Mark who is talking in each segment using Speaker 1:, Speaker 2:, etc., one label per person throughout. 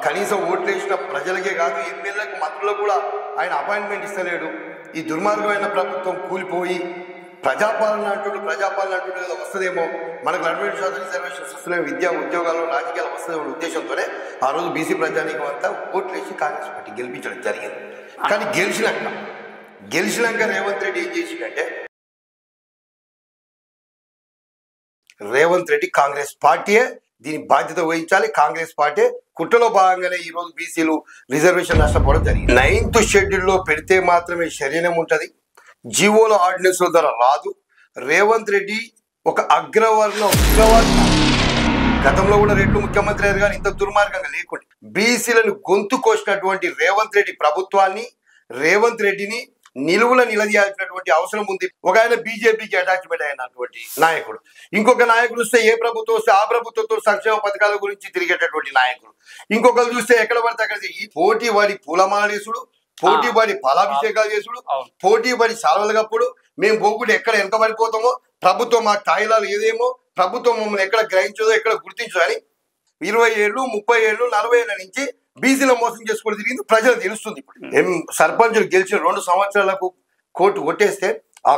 Speaker 1: కనీసం ఓట్లు వేసిన ప్రజలకే కాదు ఎమ్మెల్యేలకు మంత్రులకు కూడా ఆయన అపాయింట్మెంట్ ఇస్తలేడు. ఈ దుర్మార్గమైన ప్రభుత్వం కూలిపోయి ప్రజాపాలన అంటుండే వస్తుందేమో, మనకు 40% రిజర్వేషన్స్ వస్తున్నాయి, విద్యా ఉద్యోగాలు రాజకీయాలు వస్తుందేమో ఉద్దేశంతోనే ఆ రోజు బీసీ ప్రజానీకం అంతా ఓట్లు వేసి కాంగ్రెస్ పార్టీ గెలిపించడం జరిగింది. కానీ గెలిచినాక రేవంత్ రెడ్డి ఏం చేసిందంటే, రేవంత్ రెడ్డి కాంగ్రెస్ పార్టీయే దీని బాధ్యత వహించాలి, కాంగ్రెస్ పార్టీ కుట్రలో భాగంగానే ఈ రోజు బీసీలు రిజర్వేషన్ నష్టపోవడం జరిగింది. 9th షెడ్యూల్లో పెడితే మాత్రమే శరీరం ఉంటుంది, జీవోల ఆర్డినెన్స్ ద్వారా రాదు. రేవంత్ రెడ్డి ఒక అగ్రవర్ణ గతంలో కూడా రెడ్లు ముఖ్యమంత్రి అయ్యారు, కానీ ఇంత దుర్మార్గంగా లేకుండా బీసీలను గొంతు కోసినటువంటి రేవంత్ రెడ్డి ప్రభుత్వాన్ని, రేవంత్ రెడ్డిని నిలువుల నిలదీయాల్సినటువంటి అవసరం ఉంది. ఒక ఆయన బీజేపీకి అటాచ్మెంట్ అయినటువంటి నాయకుడు, ఇంకొక నాయకుడు వస్తే ఏ ప్రభుత్వం వస్తే ఆ ప్రభుత్వంతో సంక్షేమ పథకాల గురించి తిరిగేటటువంటి నాయకుడు, ఇంకొకరు చూస్తే ఎక్కడ పడితే అక్కడ ఈ పోటీ వాడి పూలమాలేసుడు, పోటీ పడి ఫలాభిషేకాలు చేసుడు, పోటీ పడి సాలవలు కప్పుడు, మేము పోకుండా ఎక్కడ వెనకబడిపోతామో, ప్రభుత్వం మా తాయిలాలు ఏదేమో, ప్రభుత్వం మమ్మల్ని ఎక్కడ గ్రహించదో ఎక్కడ గుర్తించదో అని 20 ఏళ్ళు 30 ఏళ్ళు 40 ఏళ్ళ నుంచి బీసీలో మోసం చేసుకోవడం జరిగింది. ప్రజలు తెలుస్తుంది. ఇప్పుడు సర్పంచులు గెలిచిన 2 సంవత్సరాలకు కోర్టు కొట్టేస్తే ఆ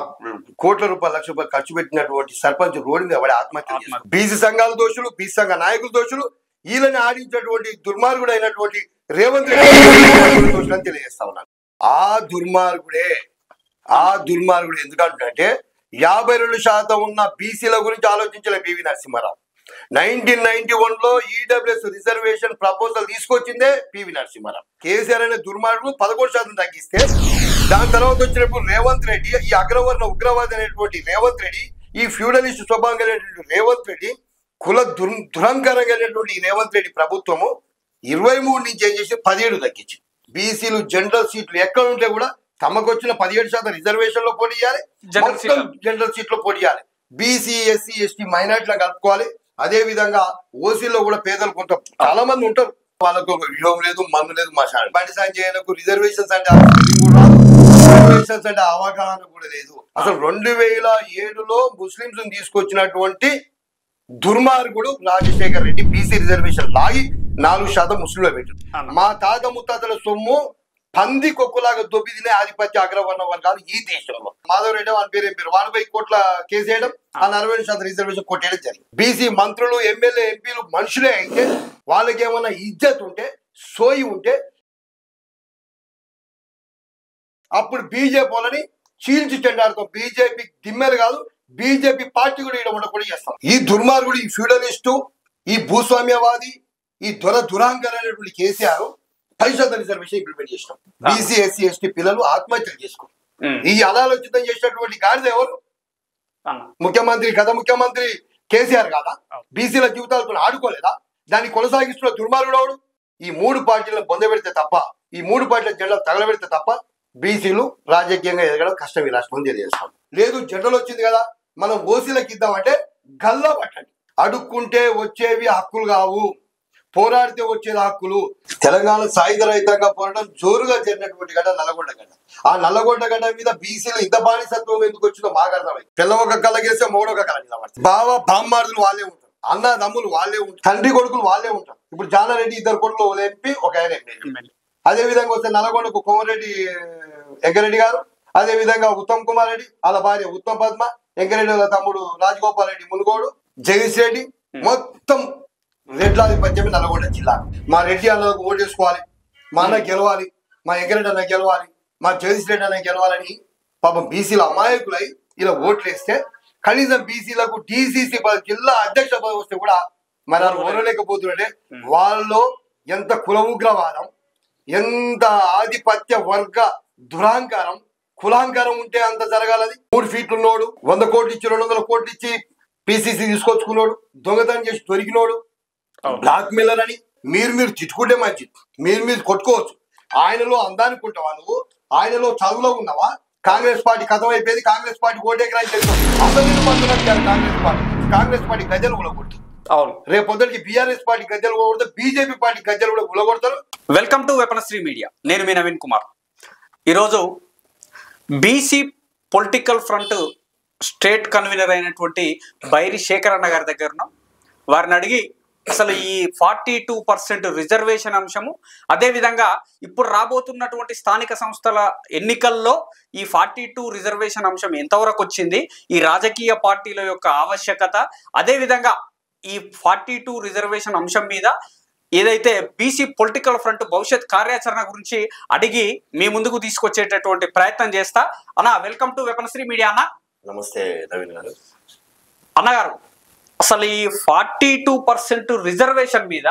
Speaker 1: కోట్ల రూపాయలు, లక్ష రూపాయలు ఖర్చు పెట్టినటువంటి సర్పంచ్ రోడ్డు మీద వాడి ఆత్మహత్య చేశారు. బీసీ సంఘాల దోషులు, బీసీ సంఘ నాయకుల దోషులు, వీళ్ళని ఆడించినటువంటి దుర్మార్గుడు అయినటువంటి రేవంత్ రెడ్డి దోషులని తెలియజేస్తా ఉన్నాను. ఆ దుర్మార్గుడు ఎందుకంటే 52% ఉన్న బీసీల గురించి ఆలోచించలే పివి నరసింహారావు. 1991లో ఈడబ్ల్యూఎస్ రిజర్వేషన్ ప్రపోజల్ తీసుకొచ్చిందే పివి నరసింహారావు. కేసీఆర్ అనే దుర్మార్గుడు 11% తగ్గిస్తే, దాని తర్వాత వచ్చినప్పుడు రేవంత్ రెడ్డి, ఈ అగ్రవర్ణ ఉగ్రవాది అనేటువంటి రేవంత్ రెడ్డి, ఈ ఫ్యూడలిస్ట్ స్వభావం కలిగినటువంటి రేవంత్ రెడ్డి, కుల దురంకరం కలిగినటువంటి రేవంత్ రెడ్డి ప్రభుత్వము 23 నుంచి ఏం చేసి 17 తగ్గించింది. బీసీలు జనరల్ సీట్లు ఎక్కడ ఉంటే కూడా తమకు వచ్చిన 17% రిజర్వేషన్ లో పోటీ చేయాలి, జనరల్ సీట్ లో పోటీ చేయాలి. బీసీ, ఎస్సీ, ఎస్టీ మైనార్టీలను కలుపుకోవాలి. అదే విధంగా ఓసీలో కూడా పేదలు కొంత చాలా మంది ఉంటారు, వాళ్ళకు విలువ లేదు, మన్ను లేదు, మసాడు బండి సంజయ్కు రిజర్వేషన్స్ అంటే రిజర్వేషన్స్ అంటే అవగాహన కూడా లేదు. అసలు 2007లో ముస్లింస్ తీసుకొచ్చినటువంటి దుర్మార్గుడు రాజశేఖర్ రెడ్డి బీసీ రిజర్వేషన్ లాగి 4% ముస్లింలో పెట్టారు. మా తాత ముత్తాతల సొమ్ము పంది కొక్కులాగా దొబ్బిదినే ఆధిపత్య అగ్రవర్ణ వర్గాలు ఈ దేశంలో. మాధవ్ రెడ్డి వాళ్ళ పేరు ఏం పేరు, 40 కోట్ల కేసు వేయడం, ఆ 40% రిజర్వేషన్ కొట్టేయడం జరిగింది. బీసీ మంత్రులు, ఎమ్మెల్యే, ఎంపీలు మనుషులే అయితే వాళ్ళకి ఏమన్నా ఇజ్జత్ ఉంటే, సోయి ఉంటే అప్పుడు బీజేపీ వాళ్ళని చీల్చి చెండాడుతాం. బీజేపీ దిమ్మెలు కాదు, బీజేపీ పార్టీ కూడా ఇక్కడ ఉండకుండా చేస్తాం. ఈ దుర్మార్గుడు, ఈ ఫ్యూడలిస్టు, ఈ భూస్వామ్యవాది, ఈ దురాంకరైనటువంటి కేసీఆర్ 10% రిజర్వేషన్ ఇంప్లిమెంట్ చేసినాం. బీసీ, ఎస్సీ, ఎస్టీ పిల్లలు ఆత్మహత్యలు చేసుకోండి. ఈ అనాలోచితం చేసినటువంటి గాడిద ఎవరు? ముఖ్యమంత్రి, గత ముఖ్యమంత్రి కేసీఆర్ కాదా? బీసీల జీవితాలతో ఆడుకోలేదా? దాన్ని కొనసాగిస్తున్న దుర్మార్గుడు ఎవడు? ఈ 3 పార్టీలను పొందబెడితే తప్ప, ఈ 3 పార్టీల జెండాలు తగలబెడితే తప్ప బీసీలు రాజకీయంగా ఎదగడం కష్టం. ఈ రాష్ట్రం తెలియజేస్తాం. లేదు జెండలు వచ్చింది కదా మనం ఓసీలకు ఇద్దామంటే గల్లా పట్టండి. అడుక్కుంటే వచ్చేవి హక్కులు కావు, పోరాడితే వచ్చేది హక్కులు. తెలంగాణ సాయుధ రహితంగా పోరాటం జోరుగా జరిగినటువంటి గడ్డ నల్లగొండ గడ్డ. ఆ నల్లగొండ గడ్డ మీద బీసీలు ఇంత బానిసత్వం ఎందుకు వచ్చిందో మాకు అర్థమైంది. పిల్ల ఒక కళ్ళగేస్తే మొగడొక కళ్ళ నిలబడతారు. బామ్మార్దులు వాళ్ళే ఉంటారు, అన్నదమ్ములు వాళ్ళే ఉంటారు, తండ్రి కొడుకులు వాళ్ళే ఉంటారు. ఇప్పుడు జానారెడ్డి 2 కొడుకులు ఎంపీ, ఒక ఆయన ఎమ్మెల్యే. అదే విధంగా వస్తే నల్లగొండకు కోమరెడ్డి వెంకరెడ్డి గారు, అదే విధంగా ఉత్తమ్ కుమార్ రెడ్డి, వాళ్ళ భార్య ఉత్తమ్ పద్మ, వెంకరెడ్డి వాళ్ళ తమ్ముడు రాజగోపాల్ రెడ్డి మునుగోడు, జగదీష్ రెడ్డి, మొత్తం రెడ్లాధిపత్యమే నల్గొండ జిల్లా. మా రెడ్డి అన్నకు ఓటేసుకోవాలి, మా అన్న గెలవాలి, మా వెంకరెడ్డి అన్న గెలవాలి, మా జగదీష్ రెడ్డి అన్న గెలవాలని పాపం బీసీల అమాయకులై ఇలా ఓట్లు వేస్తే, కనీసం బీసీలకు డీసీసీ జిల్లా అధ్యక్ష పదవి వస్తే కూడా మరి వాళ్ళు ఓరలేకపోతుంటే, వాళ్ళలో ఎంత కుల ఉగ్రవాదం, ఎంత ఆధిపత్య వర్గ దురాంకారం, కులాంకారం ఉంటే అంత జరగాలది. 3 ఫీట్లు ఉన్నోడు 100 కోట్లు ఇచ్చి 200 కోట్లు ఇచ్చి పీసీసీ తీసుకొచ్చుకున్నాడు, దొంగతనం చేసి దొరికినోడు, బ్లాక్ మెయిలర్ అని మీరు చిట్టుకుంటే మంచిది, మీరు కొట్టుకోవచ్చు. ఆయనలో అందానికి ఉంటావా నువ్వు? ఆయనలో చదువులో ఉన్నావా? కాంగ్రెస్ పార్టీ కథం అయిపోయింది, కాంగ్రెస్ పార్టీ ఓటేకరాని తెలుసు. అసలు కాంగ్రెస్ పార్టీ గజలు కూడా కొడుతుంది. అవును, రేపు పొద్దుడికి బీఆర్ఎస్ పార్టీ గజ్జలు కూడా, బీజేపీ పార్టీ గజ్జలు కూడా ఉలగొడతారు.
Speaker 2: వెల్కమ్ టు వెపనశ్రీ మీడియా. నేను మీ నవీన్ కుమార్. ఈరోజు BC political front state convener అయినటువంటి బైరి శేఖర్ అన్న గారి దగ్గర ఉన్నాం. వారిని అడిగి అసలు ఈ 42% రిజర్వేషన్ అంశము, అదేవిధంగా ఇప్పుడు రాబోతున్నటువంటి స్థానిక సంస్థల ఎన్నికల్లో ఈ 42 రిజర్వేషన్ అంశం ఎంతవరకు వచ్చింది, ఈ రాజకీయ పార్టీల యొక్క ఆవశ్యకత, అదేవిధంగా ఈ 42 రిజర్వేషన్ అంశం మీద ఏదైతే బీసీ పొలిటికల్ ఫ్రంట్ భవిష్యత్ కార్యాచరణ గురించి అడిగి మీ ముందుకు తీసుకొచ్చేటటువంటి ప్రయత్నం చేస్తా. అన్న, వెల్కమ్ టు వెపన్శ్రీ మీడియా. అన్న
Speaker 1: నమస్తే నవీన్ గారు.
Speaker 2: అన్నగారు, అసలు ఈ 42% రిజర్వేషన్ మీద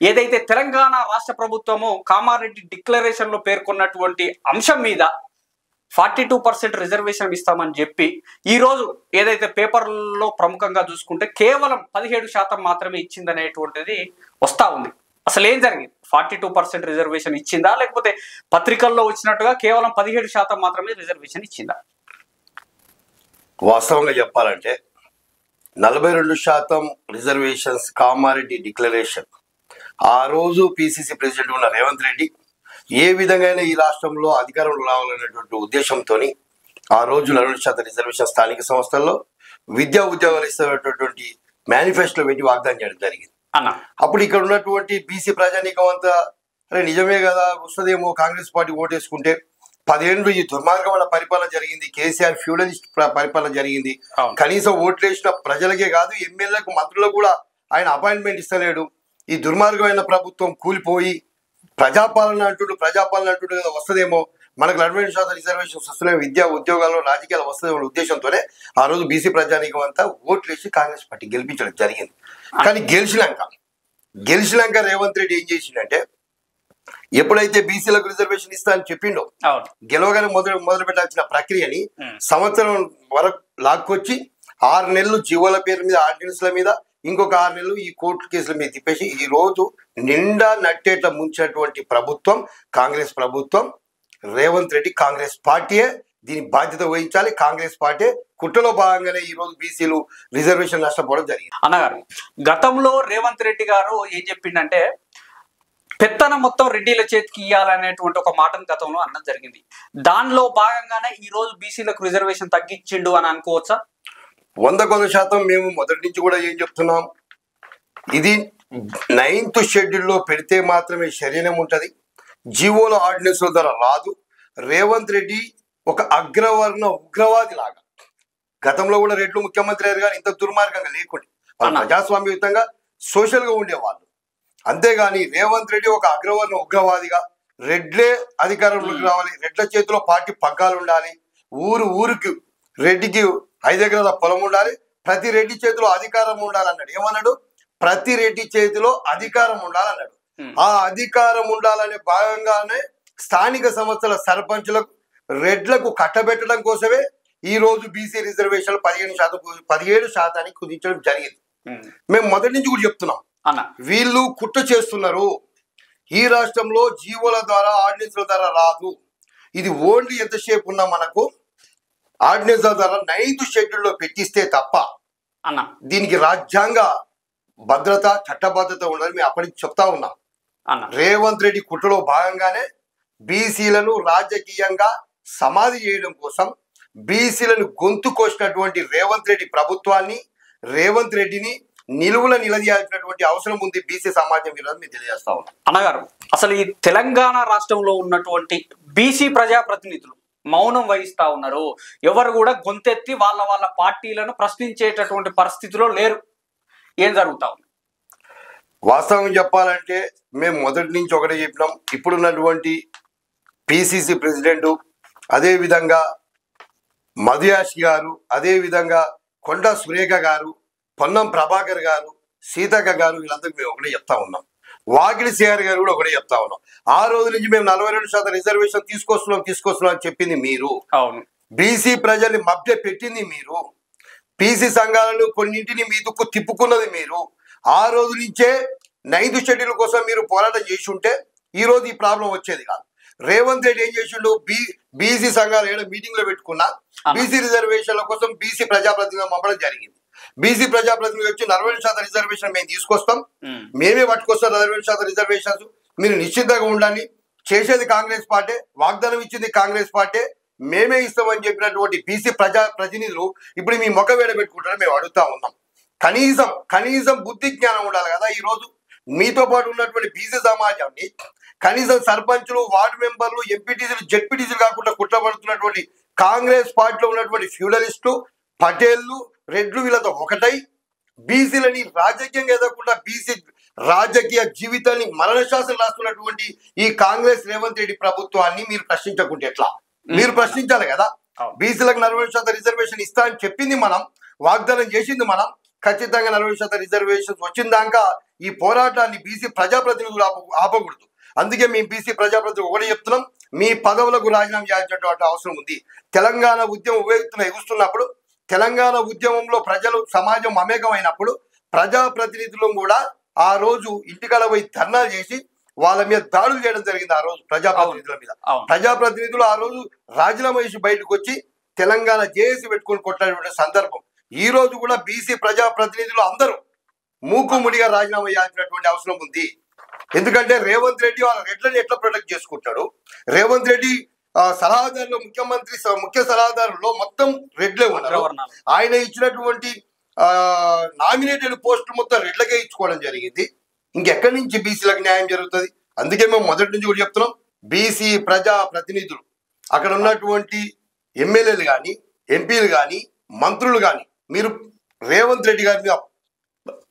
Speaker 2: ఏదైతే తెలంగాణ రాష్ట్ర ప్రభుత్వము కామారెడ్డి డిక్లరేషన్ లో పేర్కొన్నటువంటి అంశం మీద 42% రిజర్వేషన్ ఇస్తామని చెప్పి ఈ రోజు ఏదైతే పేపర్లలో ప్రముఖంగా చూసుకుంటే కేవలం 17% మాత్రమే ఇచ్చిందనేటువంటిది వస్తా ఉంది. అసలు ఏం జరిగింది? 42% రిజర్వేషన్ ఇచ్చిందా, లేకపోతే పత్రికల్లో వచ్చినట్టుగా కేవలం 17% మాత్రమే రిజర్వేషన్ ఇచ్చిందా?
Speaker 1: వాస్తవంగా చెప్పాలంటే 42% రిజర్వేషన్స్ కామారెడ్డి డిక్లరేషన్ ఆ రోజు పిసిసి ప్రెసిడెంట్ ఉన్న రేవంత్ రెడ్డి ఏ విధంగా ఈ రాష్ట్రంలో అధికారంలో రావాలనేటువంటి ఉద్దేశంతో ఆ రోజు 42% రిజర్వేషన్ స్థానిక సంస్థల్లో విద్యా ఉద్యోగాలు ఇస్తున్నటువంటి మేనిఫెస్టోలో పెట్టి వాగ్దానం చేయడం జరిగింది. అప్పుడు ఇక్కడ ఉన్నటువంటి బీసీ ప్రజానీకం అంతా అరే నిజమే కదా, వస్తుందేమో కాంగ్రెస్ పార్టీ ఓటేసుకుంటే, 10 ఏళ్ళు ఈ దుర్మార్గమైన పరిపాలన జరిగింది, కేసీఆర్ ఫ్యూడలిస్ట్ పరిపాలన జరిగింది, కనీసం ఓట్లేసిన ప్రజలకే కాదు ఎమ్మెల్యేలకు మంత్రులకు కూడా ఆయన అపాయింట్మెంట్ ఇస్తలేడు, ఈ దుర్మార్గమైన ప్రభుత్వం కూలిపోయి ప్రజాపాలన అంటుండు కదా, వస్తుందేమో మనకు 42% రిజర్వేషన్స్ వస్తున్నాయి, విద్యా ఉద్యోగాల్లో రాజకీయాలు వస్తుందేమో ఉద్దేశంతోనే ఆ రోజు బీసీ ప్రజానీకం అంతా ఓట్లేసి కాంగ్రెస్ పార్టీ గెలిపించడం జరిగింది. కానీ గెలిచినాక రేవంత్ రెడ్డి ఏం చేసిండంటే, ఎప్పుడైతే బీసీలకు రిజర్వేషన్ ఇస్తా అని చెప్పిండో గెలవగానే మొదలు పెట్టాల్సిన ప్రక్రియని సంవత్సరం వరకు లాక్కొచ్చి 6 నెలలు జీవోల పేరు మీద ఆర్డినెన్స్ల మీద ఇంకొక 6 నెలలు ఈ కోర్టు కేసుల మీద తిప్పేసి ఈ రోజు నిండా నట్టేట్ల ముంచినటువంటి ప్రభుత్వం కాంగ్రెస్ ప్రభుత్వం. రేవంత్ రెడ్డి కాంగ్రెస్ పార్టీయే దీని బాధ్యత వహించాలి. కాంగ్రెస్ పార్టీ కుట్రలో భాగంగానే ఈ రోజు బీసీలు రిజర్వేషన్ నష్టపోవడం జరిగింది.
Speaker 2: అన్నగారు, గతంలో రేవంత్ రెడ్డి గారు ఏం చెప్పిండంటే పెత్తనం మొత్తం రెడ్డిల చేతికి ఇవ్వాలనేటువంటి ఒక మాటను గతంలో అన్నది జరిగింది. దానిలో భాగంగానే ఈ రోజు బీసీలకు రిజర్వేషన్ తగ్గించిండు అని అనుకోవచ్చా?
Speaker 1: 100% మేము మొదటి నుంచి కూడా ఏం చెప్తున్నాం, ఇది 9th షెడ్యూల్లో పెడితే మాత్రమే శరీరం ఉంటుంది, జీవోల ఆర్డినెన్స్ల ద్వారా రాదు. రేవంత్ రెడ్డి ఒక అగ్రవర్ణ ఉగ్రవాది లాగా గతంలో కూడా రెడ్లు ముఖ్యమంత్రి అయ్యారు, కానీ ఇంత దుర్మార్గంగా లేకుండా ప్రజాస్వామ్యయుతంగా సోషల్గా ఉండేవాళ్ళు. అంతేగాని రేవంత్ రెడ్డి ఒక అగ్రవర్ణ ఉగ్రవాదిగా రెడ్లే అధికారంలోకి రావాలి, రెడ్ల చేతిలో పార్టీ పగ్గాలు ఉండాలి, ఊరికి రెడ్డికి 5 ఎకరాల పొలం ఉండాలి, ప్రతి రెడ్డి చేతిలో అధికారం ఉండాలన్నాడు. ఏమన్నాడు? ప్రతి రెడ్డి చేతిలో అధికారం ఉండాలన్నాడు. ఆ అధికారం ఉండాలనే భాగంగానే స్థానిక సంస్థల సర్పంచులకు రెడ్లకు కట్టబెట్టడం కోసమే ఈ రోజు బీసీ రిజర్వేషన్లు 17% కుదించడం జరిగింది. మేము మొదటి నుంచి కూడా చెప్తున్నాం, వీళ్ళు కుట్ర చేస్తున్నారు, ఈ రాష్ట్రంలో జీవోల ద్వారా ఆర్డినెన్స్ల ద్వారా రాదు, ఇది ఓన్లీ ఎంతసేపు ఉన్నా మనకు ఆర్డినెన్స్ ద్వారా 9th షెడ్యూల్లో పెట్టిస్తే తప్ప దీనికి రాజ్యాంగ భద్రత చట్టబద్ధత ఉండాలని మేము అప్పటికి చెప్తా ఉన్నాం. రేవంత్ రెడ్డి కుట్రలో భాగంగానే బీసీలను రాజకీయంగా సమాధి చేయడం కోసం బీసీలను గొంతు కోసినటువంటి రేవంత్ రెడ్డి ప్రభుత్వాన్ని, రేవంత్ రెడ్డిని నిలువుల నిలదీయాల్సినటువంటి అవసరం ఉంది బీసీ సమాజం ఈరోజు మేము తెలియజేస్తా ఉన్నాం.
Speaker 2: అన్నగారు, అసలు ఈ తెలంగాణ రాష్ట్రంలో ఉన్నటువంటి బీసీ ప్రజాప్రతినిధులు మౌనం వహిస్తా ఉన్నారు. ఎవరు కూడా గొంతెత్తి వాళ్ళ పార్టీలను ప్రశ్నించేటటువంటి పరిస్థితిలో లేరు. ఏం జరుగుతా ఉంది?
Speaker 1: వాస్తవం చెప్పాలంటే మేము మొదటి నుంచి ఒకటే చెప్పినాం, ఇప్పుడున్నటువంటి పిసిసి ప్రెసిడెంట్, అదేవిధంగా మధుయాషి గారు, అదేవిధంగా కొండా సురేఖ గారు, పొన్నం ప్రభాకర్ గారు, సీతక్క గారు, వీళ్ళందరికీ మేము ఒకటే చెప్తా ఉన్నాం. వాకిలి సిఆర్ గారు కూడా ఒకటే చెప్తా ఉన్నాం. ఆ రోజు నుంచి మేము 42% రిజర్వేషన్ తీసుకొస్తున్నాం అని చెప్పింది మీరు, బీసీ ప్రజల్ని మభ్య పెట్టింది మీరు, పీసీ సంఘాలను కొన్నింటిని మీ దుక్కు తిప్పుకున్నది మీరు. ఆ రోజు నుంచే 9th షెడ్యూల్ కోసం మీరు పోరాటం చేసి ఉంటే ఈ రోజు ఈ ప్రాబ్లం వచ్చేది కాదు. రేవంత్ రెడ్డి ఏం చేసిండు, బీసీ సంఘాలు ఏదో మీటింగ్ లో పెట్టుకున్నా బీసీ రిజర్వేషన్ల కోసం బీసీ ప్రజాప్రతినిధులు పంపడం జరిగింది. బీసీ ప్రజాప్రతినిధులు వచ్చి 42% రిజర్వేషన్ మేము తీసుకొస్తాం, మేమే పట్టుకొస్తాం 42% రిజర్వేషన్స్, మీరు నిశ్చితంగా ఉండండి, చేసేది కాంగ్రెస్ పార్టీ, వాగ్దానం ఇచ్చింది కాంగ్రెస్ పార్టీ, మేమే ఇస్తామని చెప్పినటువంటి బీసీ ప్రజాప్రతినిధులు ఇప్పుడు మీ మొక్క వేడ పెట్టుకుంటారని మేము అడుగుతా ఉన్నాం. కనీసం బుద్ధి జ్ఞానం ఉండాలి కదా. ఈ రోజు మీతో పాటు ఉన్నటువంటి బీసీ సమాజాన్ని కనీసం సర్పంచులు, వార్డు మెంబర్లు, ఎంపీటీసీలు, జెడ్పీటీసీలు కాకుండా కుట్రపడుతున్నటువంటి కాంగ్రెస్ పార్టీలో ఉన్నటువంటి ఫ్యూడలిస్టు, పటేళ్లు, రెడ్లు వీళ్ళతో ఒకటై బీసీలని రాజకీయంగా ఎదగకుండా బీసీ రాజకీయ జీవితాన్ని మరణశాసనం రాస్తున్నటువంటి ఈ కాంగ్రెస్ రేవంత్ రెడ్డి ప్రభుత్వాన్ని మీరు ప్రశ్నించకుంటే ఎట్లా? మీరు ప్రశ్నించాలి కదా. బీసీలకు 40% రిజర్వేషన్ ఇస్తా అని చెప్పింది మనం, వాగ్దానం చేసింది మనం. ఖచ్చితంగా 40% రిజర్వేషన్ వచ్చిన దాకా ఈ పోరాటాన్ని బీసీ ప్రజాప్రతినిధులు ఆపకూడదు. అందుకే మేము బీసీ ప్రజాప్రతినిధులు ఒకటి చెప్తున్నాం, మీ పదవులకు రాజీనామా చేయాల్సినటువంటి అవసరం ఉంది. తెలంగాణ ఉద్యమం ఉపయోగిస్తున్న ఎగుస్తున్నప్పుడు, తెలంగాణ ఉద్యమంలో ప్రజలు సమాజం మమేకమైనప్పుడు ప్రజాప్రతినిధులు కూడా ఆ రోజు ఇంటికాడ పోయి ధర్నాలు చేసి వాళ్ళ మీద దాడులు చేయడం జరిగింది. ఆ రోజు ప్రజాప్రతినిధుల మీద ప్రజాప్రతినిధులు ఆ రోజు రాజీనామా చేసి బయటకు వచ్చి తెలంగాణ జేఏసీ పెట్టుకొని కొట్టినటువంటి సందర్భం. ఈ రోజు కూడా బీసీ ప్రజాప్రతినిధులు అందరూ మూకుముడిగా రాజీనామా చేయాల్సినటువంటి అవసరం ఉంది. ఎందుకంటే రేవంత్ రెడ్డి వాళ్ళ రెడ్లని ఎట్లా ప్రొటెక్ట్ చేసుకుంటాడు? రేవంత్ రెడ్డి సలహాదారులు, ముఖ్యమంత్రి ముఖ్య సలహాదారుల్లో మొత్తం రెడ్లే ఉన్నారు. ఆయన ఇచ్చినటువంటి నామినేటెడ్ పోస్టులు మొత్తం రెడ్లకే ఇచ్చుకోవడం జరిగింది. ఇంకెక్కడి నుంచి బీసీలకు న్యాయం జరుగుతుంది? అందుకే మేము మొదటి నుంచి కూడా చెప్తున్నాం, బీసీ ప్రజా ప్రతినిధులు అక్కడ ఉన్నటువంటి ఎమ్మెల్యేలు కానీ, ఎంపీలు కానీ, మంత్రులు కానీ మీరు రేవంత్ రెడ్డి గారి మీద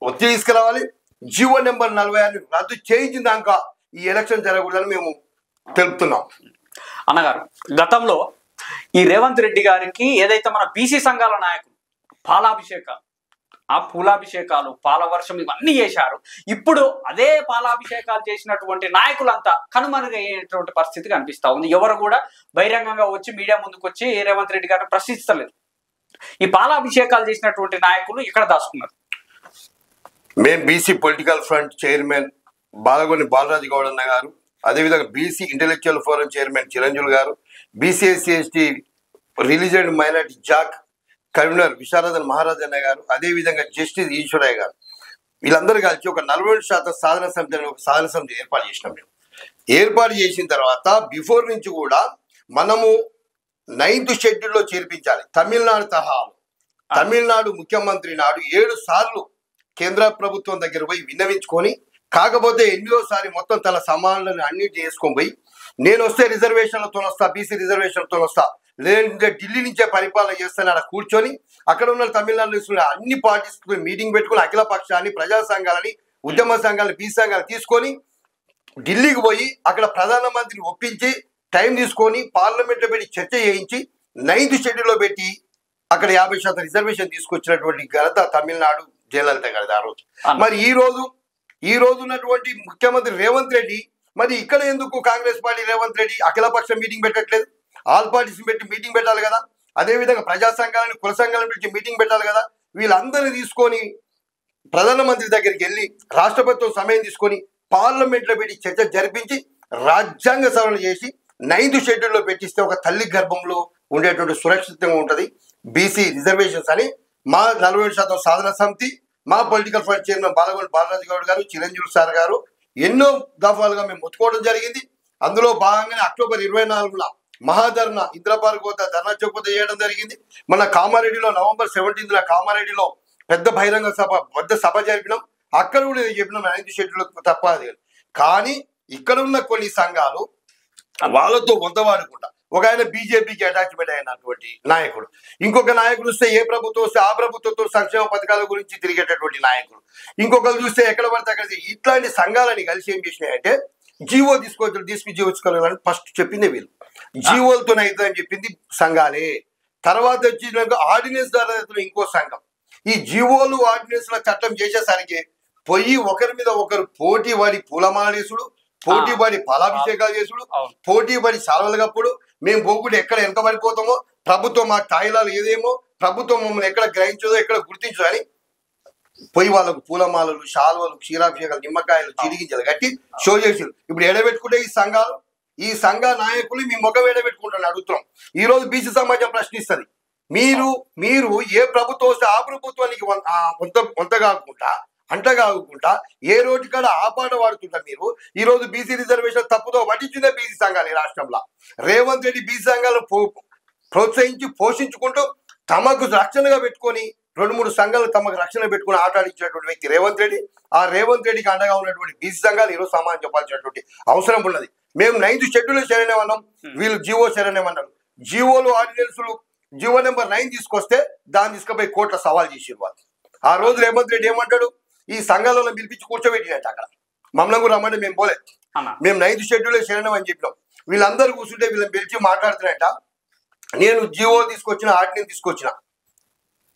Speaker 1: ఒత్తిడి తీసుకురావాలి. జీవో నెంబర్ 46 రద్దు చేయించిన దాకా ఈ ఎలక్షన్ జరగకూడదని మేము తెలుపుతున్నాం.
Speaker 2: అన్నగారు, గతంలో ఈ రేవంత్ రెడ్డి గారికి ఏదైతే మన బీసీ సంఘాల నాయకులు పాలాభిషేకాలు, ఆ పూలాభిషేకాలు, పాలవర్షం ఇవన్నీ చేశారు. ఇప్పుడు అదే పాలాభిషేకాలు చేసినటువంటి నాయకులంతా కనుమరుగయ్యేటువంటి పరిస్థితి కనిపిస్తా ఉంది. ఎవరు కూడా బహిరంగంగా వచ్చి మీడియా ముందుకు వచ్చి రేవంత్ రెడ్డి గారిని ప్రశ్నిస్తలేదు. ఈ పాలాభిషేకాలు చేసినటువంటి నాయకులు ఇక్కడ దాచుకున్నారు.
Speaker 1: మేము BC political front chairman Balagoni Balaraju గౌడన్న గారు, అదేవిధంగా BC intellectual forum chairman Chiranjeevi గారు, BC SC ST religious and minority JAC convener Visharadan మహారాజన్న గారు, అదేవిధంగా జస్టిస్ ఈశ్వరయ్య గారు, వీళ్ళందరూ కలిసి ఒక 40% సాధన సమితి అని ఒక సాధన సమితి ఏర్పాటు చేసినాం. మేము ఏర్పాటు చేసిన తర్వాత బిఫోర్ నుంచి కూడా మనము 9th షెడ్యూల్లో చేర్పించాలి. తమిళనాడు తరహాలో తమిళనాడు ముఖ్యమంత్రి నాడు 7 సార్లు కేంద్ర ప్రభుత్వం దగ్గర పోయి విన్నవించుకొని, కాకపోతే 8వ సారి మొత్తం తన సమానాలను అన్నిటి చేసుకొని పోయి నేను వస్తే రిజర్వేషన్లతో వస్తా, బీసీ రిజర్వేషన్లతో వస్తా, లేదంటే ఢిల్లీ నుంచే పరిపాలన చేస్తాను అక్కడ కూర్చొని అక్కడ ఉన్న తమిళనాడులో అన్ని పార్టీస్ మీటింగ్ పెట్టుకుని అఖిల పక్షాన్ని, ప్రజా సంఘాలని, ఉద్యమ సంఘాలని, బీసీ సంఘాలు తీసుకొని ఢిల్లీకి పోయి అక్కడ ప్రధానమంత్రిని ఒప్పించి టైం తీసుకొని పార్లమెంట్లో పెట్టి చర్చ చేయించి 9th షెడ్యూల్లో పెట్టి అక్కడ 50% రిజర్వేషన్ తీసుకొచ్చినటువంటి ఘనత తమిళనాడు జయలలిత గారిది ఆ రోజు. మరి ఈ రోజు ఉన్నటువంటి ముఖ్యమంత్రి రేవంత్ రెడ్డి మరి ఇక్కడ ఎందుకు కాంగ్రెస్ పార్టీ రేవంత్ రెడ్డి అఖిలపక్ష మీటింగ్ పెట్టట్లేదు? ఆల్ పార్టీస్ పెట్టి మీటింగ్ పెట్టాలి కదా. అదేవిధంగా ప్రజా సంఘాలను, కుల సంఘాలను పెట్టి మీటింగ్ పెట్టాలి కదా. వీళ్ళందరినీ తీసుకొని ప్రధానమంత్రి దగ్గరికి వెళ్ళి రాష్ట్రపతితో సమయం తీసుకొని పార్లమెంట్లో పెట్టి చర్చ జరిపించి రాజ్యాంగ సవరణ చేసి 9th షెడ్యూల్లో పెట్టిస్తే ఒక తల్లి గర్భంలో ఉండేటువంటి సురక్షితంగా ఉంటుంది బీసీ రిజర్వేషన్స్ అని మా 40% సాధన సమితి, మా political front chairman Balagonda Balaraju Goud గారు, చిరంజీవి సార్ గారు ఎన్నో దఫాలుగా మేము మొత్తుకోవడం జరిగింది. అందులో భాగంగానే అక్టోబర్ 24న మహాధర్నా ఇంద్రపార్క్ వద్ద ధర్నా చౌక్ చేయడం జరిగింది. మన కామారెడ్డిలో నవంబర్ 17న కామారెడ్డిలో పెద్ద బహిరంగ సభ జరిపినాం. అక్కడ కూడా చెప్పినాం 9th షెడ్యూల్ తప్ప. కానీ ఇక్కడ ఉన్న కొన్ని సంఘాలు వాళ్ళతో వంతవాడుకుంటా, ఒక ఆయన బీజేపీకి అటాచ్మెంట్ అయినటువంటి నాయకుడు, ఇంకొక నాయకుడు వస్తే ఏ ప్రభుత్వం వస్తే ఆ ప్రభుత్వంతో సంక్షేమ పథకాల గురించి తిరిగేటటువంటి నాయకుడు, ఇంకొకరు చూస్తే ఎక్కడ పడితే అక్కడ ఇట్లాంటి సంఘాలని కలిసి ఏం చేసినాయంటే జీవో తీసుకొచ్చుకోవాలని ఫస్ట్ చెప్పింది వీళ్ళు. జీవోలతో అవుతుందని చెప్పింది సంఘాలే. తర్వాత వచ్చినాక ఆర్డినెన్స్ ద్వారా ఇంకో సంఘం. ఈ జీవోలు ఆర్డినెన్స్ల చట్టం చేసేసరికి పోయి ఒకరి మీద ఒకరు పోటీ పడి పూలమాలేసుడు, పోటీ పడి పాలాభిషేకాలు చేసుడు, పోటీ పడి శాలువలు కప్పుడు, మేము పోకుండా ఎక్కడ వెనకబడిపోతామో, ప్రభుత్వం మా తాయిలాలు ఏదేమో, ప్రభుత్వం మమ్మల్ని ఎక్కడ గ్రహించదో, ఎక్కడ గుర్తించదో అని పోయి వాళ్ళకు పూలమాలలు, శాలువలు, క్షీరాభిషేకాలు, నిమ్మకాయలు, చిరిగించాలి కట్టి షో చేసారు. ఇప్పుడు ఎడబెట్టుకుంటే ఈ సంఘ నాయకులు మీ ముఖం ఎడబెట్టుకుంటారని అడుగుతున్నాం. ఈ రోజు బీసీ సమాజం ప్రశ్నిస్తుంది, మీరు ఏ ప్రభుత్వం వస్తే ఆ ప్రభుత్వానికి అంటగాకుండా ఏ రోజు కాడ ఆ పాట వాడుతుంటారు. మీరు ఈ రోజు బీసీ రిజర్వేషన్ తప్పుతో పట్టించిందే బీసీ సంఘాలు ఈ రాష్ట్రంలో. రేవంత్ రెడ్డి బీసీ సంఘాలను ప్రోత్సహించి పోషించుకుంటూ తమకు రక్షణగా పెట్టుకొని 2-3 సంఘాలు తమకు రక్షణ పెట్టుకుని ఆటాడించినటువంటి వ్యక్తి రేవంత్ రెడ్డి. ఆ రేవంత్ రెడ్డికి అండగా ఉన్నటువంటి బీసీ సంఘాలు ఈరోజు సమాధానం చెప్పాల్సినటువంటి అవసరం ఉన్నది. మేము 9th షెడ్యూల్ శరణ్యమన్నాం, వీళ్ళు జీవో శరణ్యమన్నారు. జీవోలు ఆర్డినెన్సులు జీవో నెంబర్ 9 తీసుకొస్తే దాన్ని తీసుకుపోయి కోర్టులో సవాల్ చేసారు వాళ్ళు. ఆ రోజు రేవంత్ రెడ్డి ఏమంటాడు, ఈ సంఘాలలో పిలిపించి కూర్చోబెట్టినట్టు అక్కడ మమ్మల్ని కూడా రమ్మంటే మేము పోలే, మేము 9th షెడ్యూల్ శరణం అని చెప్పినాం. వీళ్ళందరూ కూర్చుంటే వీళ్ళని పిలిచి మాట్లాడుతున్నట్ట, నేను జీవో తీసుకొచ్చిన ఆర్డినెన్స్ తీసుకొచ్చిన,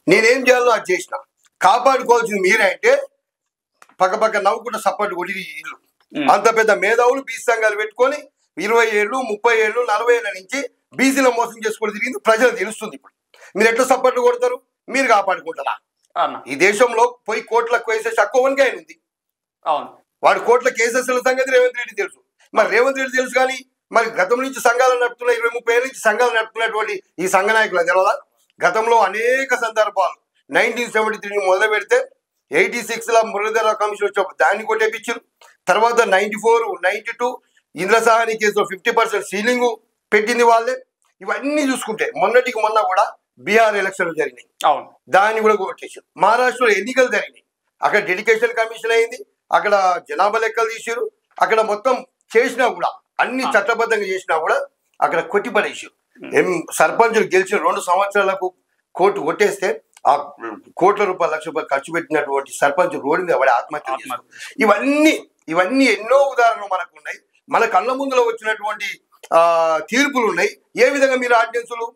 Speaker 1: నేనేం చేయాలో అది చేసిన, కాపాడుకోవాల్సింది మీరే అంటే పక్క నవ్వుకుంటే సపోర్ట్ కొట్టి ఇల్లు. అంత పెద్ద మేధావులు బీసీ సంఘాలు పెట్టుకొని 20 ఏళ్ళు 30 ఏళ్ళు 40 ఏళ్ళ నుంచి బీసీలో మోసం చేసుకొని తిరిగింది ప్రజలు తెలుస్తుంది. ఇప్పుడు మీరు ఎట్లా సపోర్ట్ కొడతారు, మీరు కాపాడుకుంటారా? ఈ దేశంలో పోయి కోట్లకు వేసేసి అక్కువనికి ఆయన ఉంది. వాడు కోట్ల కేసెస్ల సంగతి రేవంత్ రెడ్డి తెలుసు. మరి రేవంత్ రెడ్డి తెలుసు కానీ మరి గతం నుంచి సంఘాలు నడుపుతున్న 20-30 ఏళ్ళ నుంచి సంఘాలు నడుపుతున్నటువంటి ఈ సంఘ నాయకులు తెలవదా? గతంలో అనేక సందర్భాలు 1973 మొదలు పెడితే 86లో మురళీధరరావు కమిషన్ వచ్చినప్పుడు దాన్ని కొట్టేపించారు. తర్వాత 94, 92 ఇంద్రసాహాని కేసులో 50% సీలింగ్ పెట్టింది వాళ్ళే. ఇవన్నీ చూసుకుంటే మొన్నటికి మొన్న కూడా బీహార్ ఎలక్షన్లు జరిగినాయి, దాన్ని కూడా కొట్టేసారు. మహారాష్ట్రలో ఎన్నికలు జరిగినాయి, అక్కడ డెడికేషన్ కమిషన్ అయింది, అక్కడ జనాభా లెక్కలు తీసారు, అక్కడ మొత్తం చేసినా కూడా అన్ని చట్టబద్ధంగా చేసినా కూడా అక్కడ కొట్టిపడేసారు. సర్పంచులు గెలిచిన 2 సంవత్సరాలకు కోర్టు కొట్టేస్తే ఆ కోట్ల రూపాయలు లక్ష రూపాయలు ఖర్చు పెట్టినటువంటి సర్పంచ్ రోడ్డు మీద పడి ఆత్మహత్య చేశారు. ఇవన్నీ ఎన్నో ఉదాహరణలు మనకు ఉన్నాయి. మన కళ్ళ ముందులో వచ్చినటువంటి తీర్పులు ఉన్నాయి. ఏ విధంగా మీరు ఆర్డినెన్సులు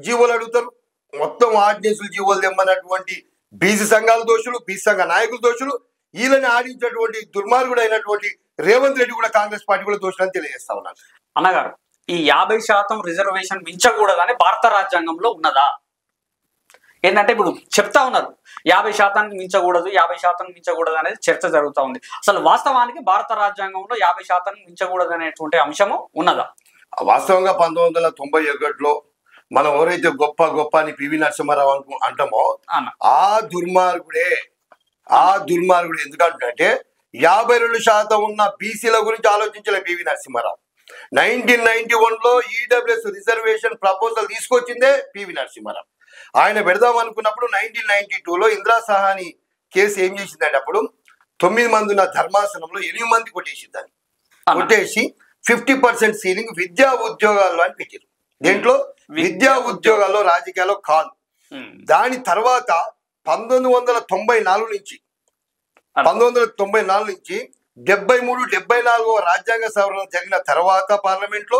Speaker 1: జీవోలు అడుగుతారు? మొత్తం ఆర్డినెన్సులు జీవోలు తెమ్మన్నటువంటి బీసీ సంఘాల దోషులు, బీసీ సంఘ నాయకుల దోషులు, వీళ్ళని ఆడించినటువంటి దుర్మార్గుడు అయినటువంటి రేవంత్ రెడ్డి కూడా కాంగ్రెస్ పార్టీ కూడా దోషులని తెలియజేస్తా ఉన్నాను.
Speaker 2: అన్నగారు, ఈ 50% రిజర్వేషన్ మించకూడదని భారత రాజ్యాంగంలో ఉన్నదా? ఏంటంటే ఇప్పుడు చెప్తా ఉన్నారు 50% మించకూడదు, 50% మించకూడదు అనేది చర్చ జరుగుతూ ఉంది. అసలు వాస్తవానికి భారత రాజ్యాంగంలో 50% మించకూడదు అనేటువంటి అంశము ఉన్నదా?
Speaker 1: వాస్తవంగా 1991లో మనం ఎవరైతే గొప్ప అని పివి నరసింహారావు అంటామో ఆ దుర్మార్గుడే ఎందుకంటే 52% ఉన్న బీసీల గురించి ఆలోచించలే పివి నరసింహారావు. 1991లో ఈడబ్ల్యూఎస్ రిజర్వేషన్ ప్రపోజల్ తీసుకొచ్చిందే పివి నరసింహారావు. ఆయన పెడదాం అనుకున్నప్పుడు 1992లో ఇందిరా సహాని కేసు ఏం చేసిందంటే అప్పుడు 9 మంది ఉన్న ధర్మాసనంలో 8 మంది కొట్టేసిందని, కొట్టేసి 50% సీలింగ్ విద్యా ఉద్యోగాల్లో అని పెట్టారు. దేంట్లో? విద్యా ఉద్యోగాల్లో, రాజకీయాల్లో కాదు. దాని తర్వాత 1994 నుంచి 73-74 రాజ్యాంగ సవరణ జరిగిన తర్వాత పార్లమెంట్ లో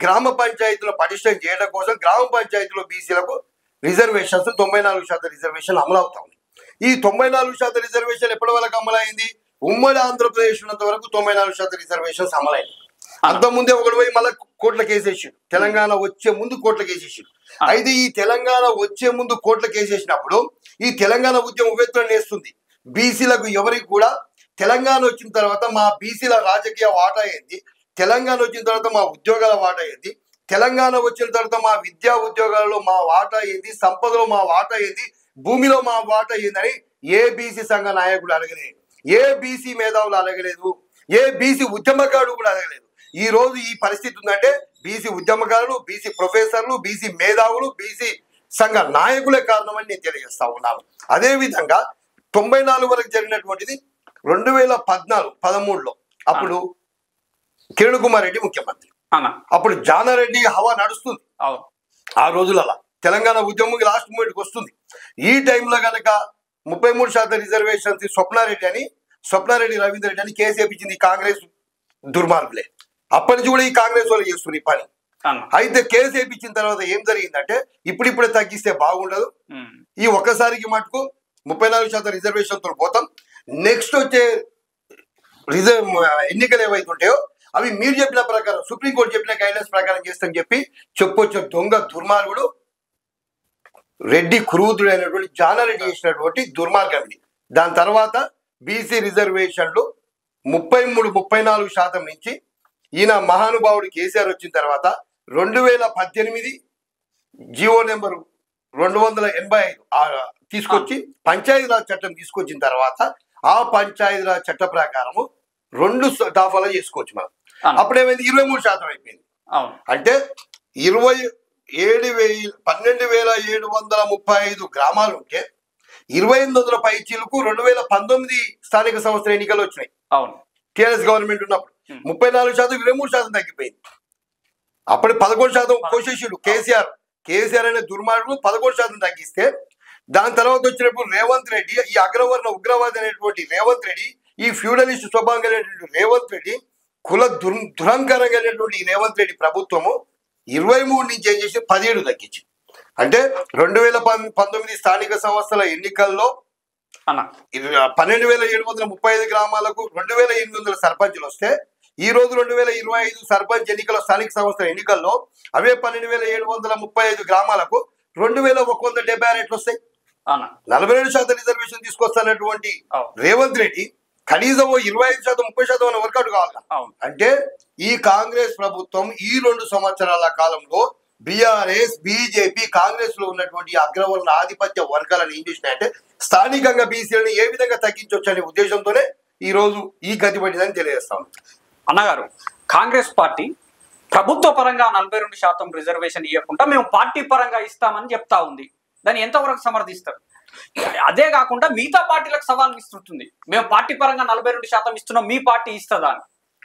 Speaker 1: గ్రామ పంచాయతీలో పటిష్టం చేయడం కోసం గ్రామ పంచాయతీలో బీసీలకు రిజర్వేషన్స్ 94% రిజర్వేషన్ అమలు అవుతా ఉంది. ఈ 94% రిజర్వేషన్ ఎప్పటి వరకు అమలైంది? ఉమ్మడి ఆంధ్రప్రదేశ్ ఉన్నంత వరకు 94% రిజర్వేషన్స్ అమలైంది. అంతకుముందే ఒకటి పోయి మళ్ళీ కోట్ల కేసేసాడు. తెలంగాణ వచ్చే ముందు కోట్ల కేసేసాడు. అయితే ఈ తెలంగాణ వచ్చే ముందు కోట్ల కేసేసినప్పుడు ఈ తెలంగాణ ఉద్యమం ఉవ్వెత్తున నేస్తుంది. బీసీలకు ఎవరికి కూడా తెలంగాణ వచ్చిన తర్వాత మా బీసీల రాజకీయ వాటా ఏంది, తెలంగాణ వచ్చిన తర్వాత మా ఉద్యోగాల వాటా ఏంది, తెలంగాణ వచ్చిన తర్వాత మా విద్యా ఉద్యోగాలలో మా వాటా ఏంది, సంపదలో మా వాటా ఏంది, భూమిలో మా వాటా ఏందని ఏ బీసీ సంఘ నాయకుడు అడగలేదు, ఏ బీసీ మేధావులు అడగలేదు, ఏ బీసీ ఉద్యమకారుడు కూడా అడగలేదు. ఈ రోజు ఈ పరిస్థితి ఉందంటే బీసీ ఉద్యమకారులు, బీసీ ప్రొఫెసర్లు, బీసీ మేధావులు, బీసీ సంఘ నాయకులే కారణమని నేను తెలియజేస్తా ఉన్నాను. అదేవిధంగా 94 వరకు జరిగినటువంటిది 2014-13లో అప్పుడు కిరణ్ కుమార్ రెడ్డి ముఖ్యమంత్రి, అప్పుడు జానారెడ్డి హవా నడుస్తుంది. ఆ రోజులలో తెలంగాణ ఉద్యమం లాస్ట్ మూమెంట్కి వస్తుంది. ఈ టైంలో కనుక 33% రిజర్వేషన్స్ స్వప్నారెడ్డి రవీంద్ర రెడ్డి అని కేసు వేపించింది కాంగ్రెస్ దుర్మార్గులే. అప్పటి నుంచి కూడా ఈ కాంగ్రెస్ వాళ్ళు చేస్తున్నారు ఈ పని. అయితే కేసు వేపించిన తర్వాత ఏం జరిగిందంటే ఇప్పుడిప్పుడే తగ్గిస్తే బాగుండదు, ఈ ఒక్కసారికి మటుకు 34% రిజర్వేషన్ తో పోతాం, నెక్స్ట్ వచ్చే ఎన్నికలు ఏవైతే ఉంటాయో అవి మీరు చెప్పిన ప్రకారం సుప్రీంకోర్టు చెప్పిన గైడ్లైన్స్ ప్రకారం చేస్తామని చెప్పొచ్చిన దొంగ దుర్మార్గుడు రెడ్డి క్రూదుడు అయినటువంటి జానారెడ్డి చేసినటువంటి దుర్మార్గం ఇది. దాని తర్వాత బీసీ రిజర్వేషన్లు 33-34% నుంచి ఈయన మహానుభావుడు కేసీఆర్ వచ్చిన తర్వాత 2018 జీవో నెంబర్ 285 తీసుకొచ్చి పంచాయతీరాజ్ చట్టం తీసుకొచ్చిన తర్వాత ఆ పంచాయతీరాజ్ చట్ట ప్రకారము 2 దఫాలు చేసుకోవచ్చు మనం. అప్పుడేమైంది 23% అయిపోయింది. అంటే 12,735 గ్రామాలు ఉంటే 2800 పైచీలకు 2019 స్థానిక సంస్థల ఎన్నికలు వచ్చినాయి.
Speaker 2: అవును,
Speaker 1: టీఆర్ఎస్ గవర్నమెంట్ ఉన్నప్పుడు 34% 23% తగ్గిపోయింది. అప్పుడు 11% కోసేషుడు కేసీఆర్ అనే దుర్మార్గుడు 11% తగ్గిస్తే, దాని తర్వాత వచ్చినప్పుడు రేవంత్ రెడ్డి, ఈ అగ్రవర్ణ ఉగ్రవాది అనేటువంటి రేవంత్ రెడ్డి, ఈ ఫ్యూడలిస్ట్ స్వభావం కలిగినటువంటి రేవంత్ రెడ్డి, కుల దురంకరంగా అనేటువంటి ఈ రేవంత్ రెడ్డి ప్రభుత్వము 23 నుంచి ఏం చేసి 17 తగ్గించింది. అంటే 2019 స్థానిక సంస్థల ఎన్నికల్లో 12,735 గ్రామాలకు 2,800 సర్పంచులు వస్తే, ఈ రోజు 2025 సర్పంచ్ ఎన్నికల స్థానిక సంస్థల ఎన్నికల్లో అవే 12,735 గ్రామాలకు 2,176 వస్తాయి. 42% రిజర్వేషన్ తీసుకొస్తున్నటువంటి రేవంత్ రెడ్డి కనీసం 25% 30% వర్కౌట్ కావాలి. అంటే ఈ కాంగ్రెస్ ప్రభుత్వం ఈ 2 సంవత్సరాల కాలంలో బీఆర్ఎస్, బీజేపీ, కాంగ్రెస్ లో ఉన్నటువంటి అగ్రవర్ణ ఆధిపత్య వర్గాలను ఏం చేసినాయంటే స్థానికంగా బీసీలను ఏ విధంగా తగ్గించవచ్చు అనే ఉద్దేశంతోనే ఈ రోజు ఈ గతి పట్టిందని తెలియజేస్తాం.
Speaker 2: అన్నగారు, కాంగ్రెస్ పార్టీ ప్రభుత్వ పరంగా 42% రిజర్వేషన్ ఇవ్వకుండా మేము పార్టీ పరంగా ఇస్తామని చెప్తా ఉంది. దాన్ని ఎంతవరకు సమర్థిస్తారు? అదే కాకుండా మిగతా పార్టీలకు సవాల్ విస్తుతుంది, మేము పార్టీ పరంగా 42% ఇస్తున్నాం, మీ పార్టీ ఇస్తుందా అని.